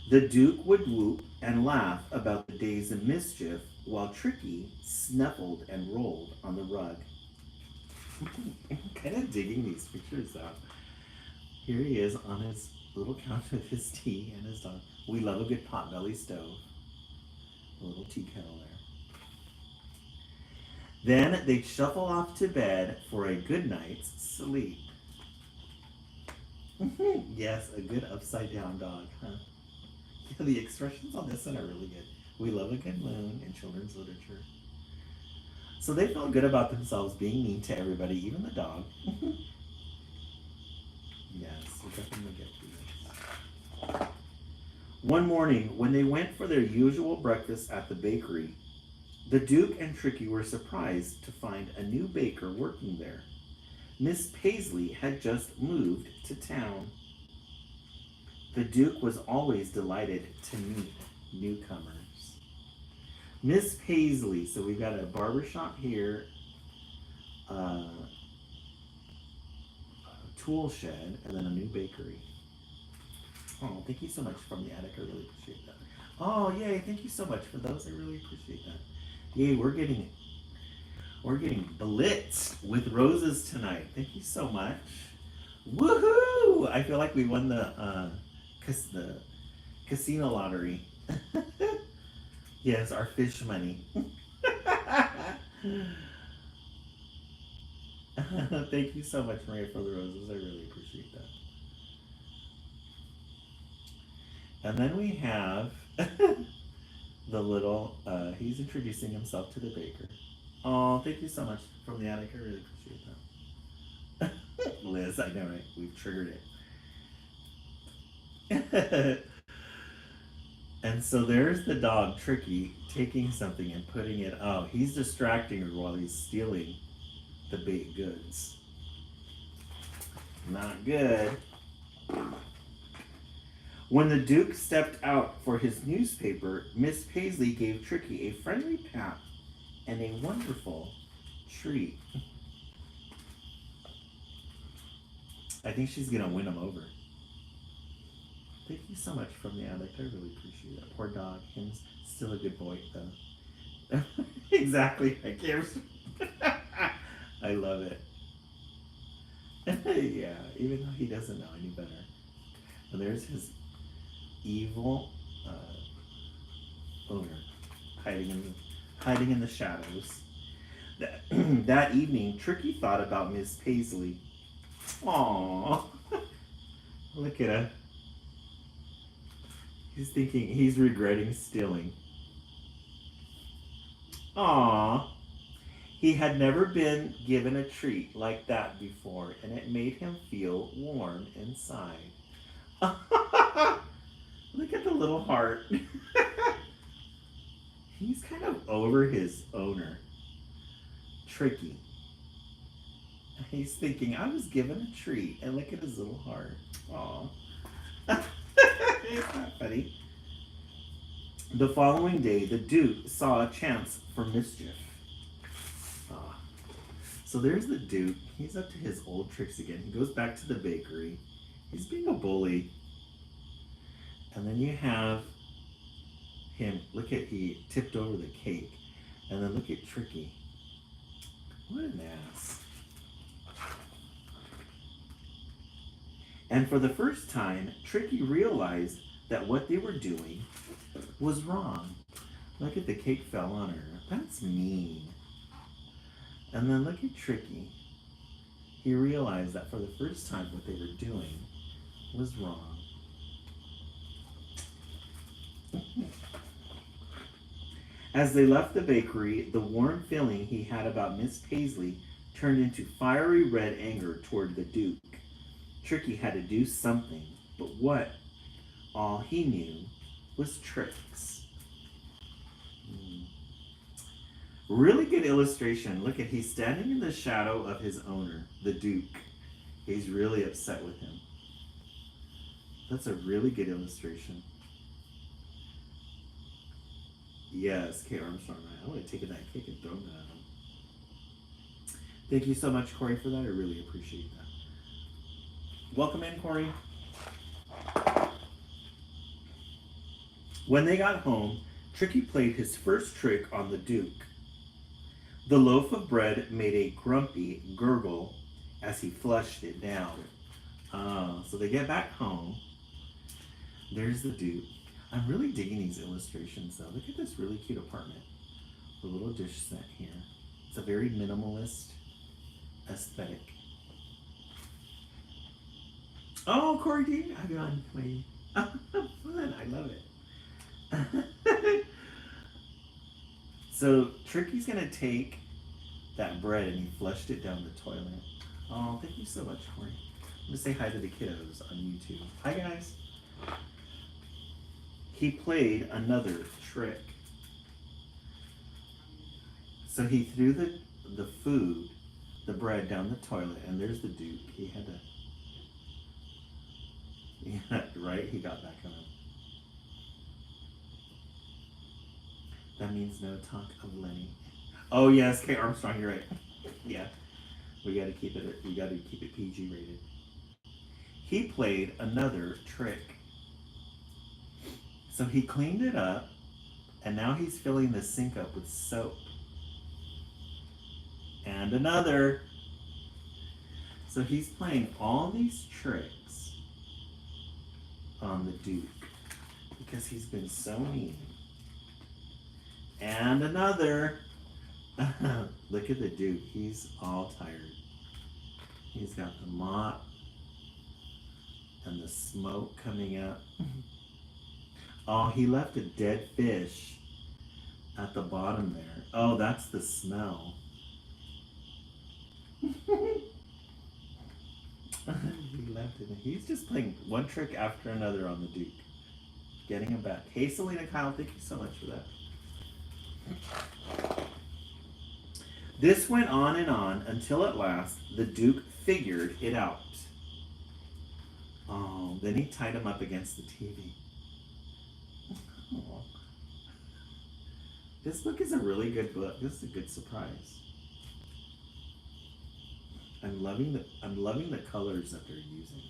the Duke would whoop and laugh about the days of mischief while Tricky snuffled and rolled on the rug. I'm kind of digging these pictures out. Here he is on his little couch with his tea and his dog. We love a good potbelly stove. A little tea kettle there. Then they'd shuffle off to bed for a good night's sleep. Yes, a good upside down dog, huh? Yeah, the expressions on this one are really good. We love a good moon in children's literature. So they felt good about themselves being mean to everybody, even the dog. Yes, we'll definitely get through this. One morning, when they went for their usual breakfast at the bakery, the Duke and Tricky were surprised to find a new baker working there. Miss Paisley had just moved to town. The Duke was always delighted to meet newcomers. Miss Paisley, so we've got a barbershop here, a tool shed, and then a new bakery. Oh, thank you so much from the attic. I really appreciate that. Oh, yay, thank you so much for those. I really appreciate that. Yay, we're getting blitzed with roses tonight. Thank you so much. Woohoo! I feel like we won the casino lottery. Yes, our fish money. Thank you so much, Maria, for the roses. I really appreciate that. And then we have the little, he's introducing himself to the baker. Oh, thank you so much from the attic. I really appreciate that. Liz, I know, right? We've triggered it. And so there's the dog, Tricky, taking something and putting it, oh, he's distracting her while he's stealing the baked goods. Not good. When the Duke stepped out for his newspaper, Miss Paisley gave Tricky a friendly pat and a wonderful treat. I think she's gonna win him over. Thank you so much from the attic. I really appreciate it. Poor dog. Him's still a good boy, though. Exactly. I can't. I love it. Yeah, even though he doesn't know any better. And there's his evil owner hiding in the shadows. That evening, Tricky thought about Miss Paisley. Aww. Look at her. He's regretting stealing. Aww. He had never been given a treat like that before, and it made him feel warm inside. Look at the little heart. He's kind of over his owner, Tricky. He's thinking, I was given a treat, and look at his little heart. Aww. It's not funny. The following day, the Duke saw a chance for mischief. So there's the Duke. He's up to his old tricks again. He goes back to the bakery. He's being a bully. And then you have him. Look at, he tipped over the cake. And then look at Tricky. What an ass. And for the first time, Tricky realized that what they were doing was wrong. Look at the cake fell on her. That's mean. And then look at Tricky. He realized that for the first time what they were doing was wrong. As they left the bakery, the warm feeling he had about Miss Paisley turned into fiery red anger toward the Duke. Tricky had to do something, But what all he knew was tricks. Really good illustration. Look at, he's standing in the shadow of his owner, the Duke. He's really upset with him. That's a really good illustration. Yes, Kate Armstrong. I would have taken that cake and thrown that at him. Thank you so much, Corey, for that. I really appreciate that. Welcome in, Corey. When they got home, Tricky played his first trick on the Duke. The loaf of bread made a grumpy gurgle as he flushed it down. So they get back home. There's the Duke. I'm really digging these illustrations though. Look at this really cute apartment. The little dish set here. It's a very minimalist aesthetic. Oh, Corey D. I've gone. Fun. I love it. So Tricky's gonna take that bread and he flushed it down the toilet. Oh, thank you so much, Corey. I'm gonna say hi to the kiddos on YouTube. Hi guys. He played another trick. So he threw the food, the bread down the toilet, and there's the Duke. He had to, yeah, right? He got back on him. That means no talk of Lenny. Oh yes, Kate Armstrong, you're right. Yeah, we gotta keep it PG rated. He played another trick. So he cleaned it up, and now he's filling the sink up with soap. And another. So he's playing all these tricks on the Duke because he's been so mean. And another. Look at the Duke. He's all tired. He's got the mop and the smoke coming up. Oh, he left a dead fish at the bottom there. Oh, that's the smell. He left it. He's just playing one trick after another on the Duke. Getting him back. Hey, Selena Kyle, thank you so much for that. This went on and on until at last the Duke figured it out. Oh, then he tied him up against the TV. Oh. This book is a really good book. This is a good surprise. I'm loving the colors that they're using.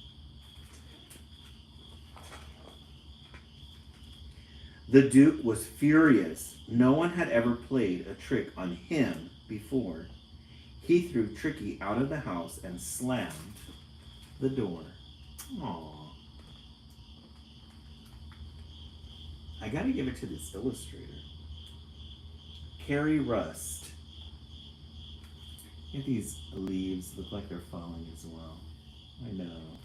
The Duke was furious. No one had ever played a trick on him before. He threw Tricky out of the house and slammed the door. Aww. I gotta give it to this illustrator. Carrie Rust. Look at these leaves, look like they're falling as well. I know.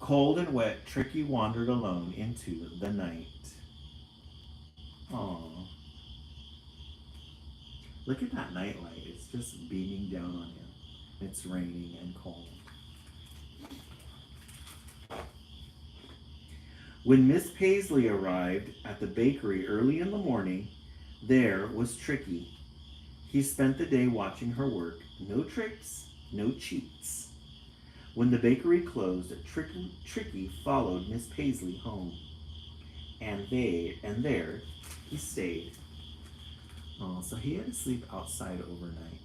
Cold and wet, Tricky wandered alone into the night. Aww. Look at that nightlight. It's just beaming down on him. It's raining and cold. When Miss Paisley arrived at the bakery early in the morning, there was Tricky. He spent the day watching her work. No tricks, no cheats. When the bakery closed, Tricky followed Miss Paisley home. And there he stayed. Oh, so he had to sleep outside overnight.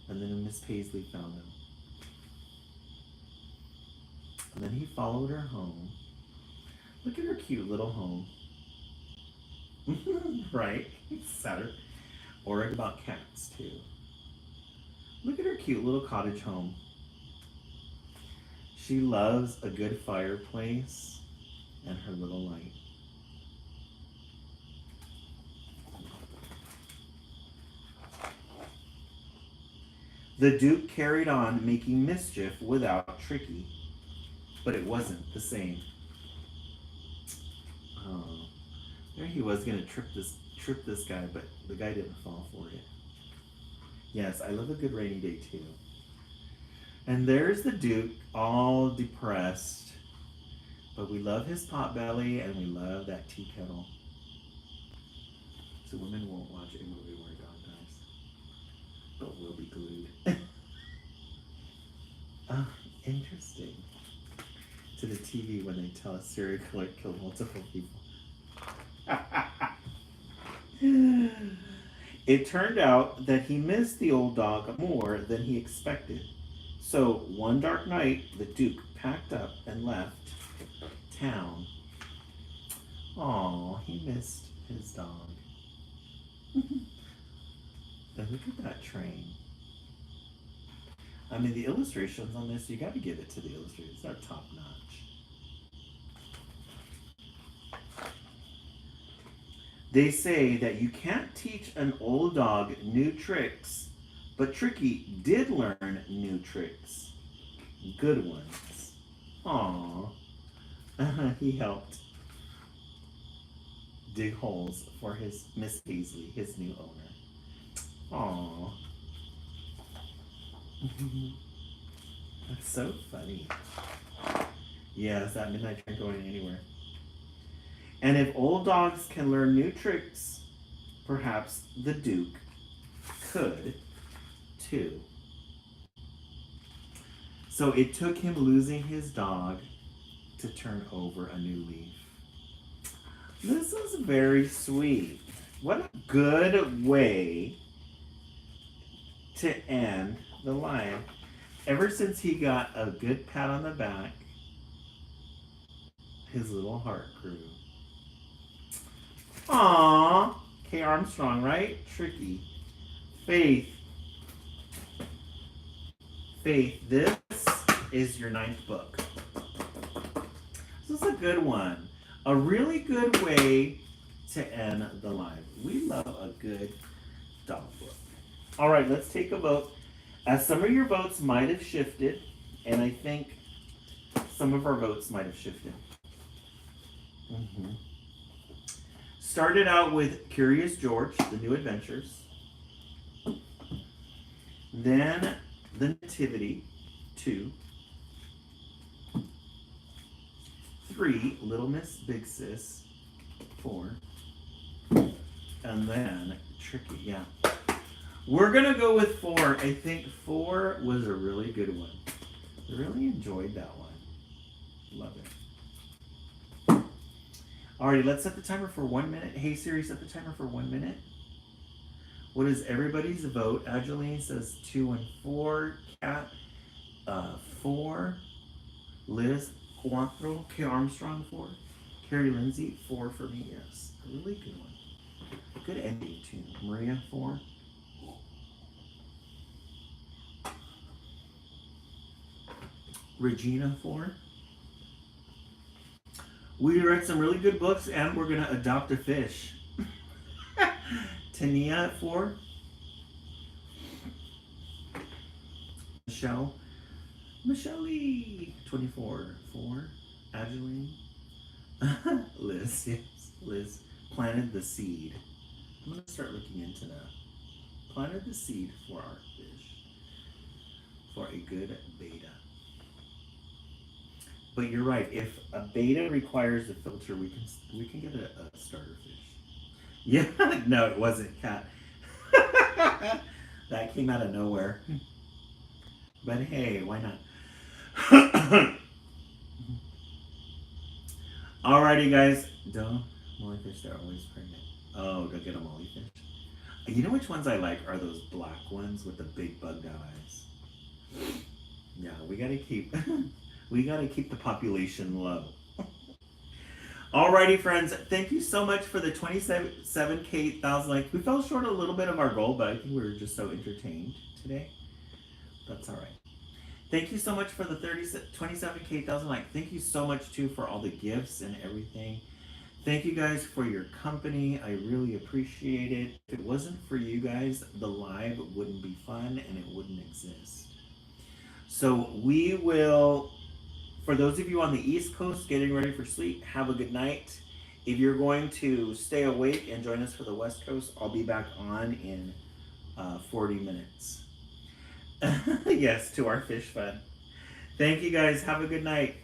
And then Miss Paisley found him. And then he followed her home. Look at her cute little home. Right? Saturday. Or about cats too. Look at her cute little cottage home. She loves a good fireplace and her little light. The Duke carried on making mischief without Tricky, but it wasn't the same. Oh, there he was gonna trip this guy, but the guy didn't fall for it. Yes, I love a good rainy day too. And there's the Duke, all depressed. But we love his pot belly and we love that tea kettle. So women won't watch a movie where a dog dies. But we'll be glued. Oh, interesting. To the TV when they tell a serial killer killed multiple people. It turned out that he missed the old dog more than he expected. So one dark night, the Duke packed up and left town. Aw, he missed his dog. And look at that train. I mean, the illustrations on this, you got to give it to the illustrators. They're top notch. They say that you can't teach an old dog new tricks, but Tricky did learn new tricks. Good ones. Aww. He helped dig holes for his Miss Paisley, his new owner. Aww. That's so funny. Yes, that midnight train going anywhere. And if old dogs can learn new tricks, perhaps the Duke could too. So it took him losing his dog to turn over a new leaf. This is very sweet. What a good way to end the lion. Ever since he got a good pat on the back, his little heart grew. Aww. Kay Armstrong, right? Tricky. Faith. Faith, this is your 9th book. This is a good one. A really good way to end the live. We love a good dog book. All right, let's take a vote. As some of your votes might have shifted, and I think some of our votes might have shifted. Started out with Curious George, The New Adventures. Then The Nativity, 2. 3, Little Miss Big Sis, 4. And then Tricky, yeah. We're gonna go with 4. I think 4 was a really good one. I really enjoyed that one. Love it. Alrighty, let's set the timer for 1 minute. Hey Siri, set the timer for 1 minute. What is everybody's vote? Adeline says 2 and 4. Kat, 4. Liz, 4. Kay Armstrong, 4. Carrie Lindsay, 4 for me. Yes, a really good one. Good ending too. Maria, 4. Regina, 4. We read some really good books and we're going to adopt a fish. Tania, 4. Michelle Lee, 24, 4. Adeline. Liz, yes. Liz planted the seed. I'm going to start looking into that. Planted the seed for our fish. For a good beta. But you're right. If a beta requires a filter, we can get a starter fish. Yeah, no, it wasn't Cat. That came out of nowhere. But hey, why not? Alrighty, guys. Don't mollyfish. They're always pregnant. Oh, don't get a mollyfish. You know which ones I like are those black ones with the big bugged out eyes. Yeah, we gotta keep. We got to keep the population low. Alrighty, friends. Thank you so much for the 27,000 likes. We fell short a little bit of our goal, but I think we were just so entertained today. That's all right. Thank you so much for the 27,000 likes. Thank you so much, too, for all the gifts and everything. Thank you guys for your company. I really appreciate it. If it wasn't for you guys, the live wouldn't be fun and it wouldn't exist. So we will... For those of you on the East Coast getting ready for sleep, have a good night. If you're going to stay awake and join us for the West Coast, I'll be back on in 40 minutes. Yes, to our fish fun. Thank you guys. Have a good night.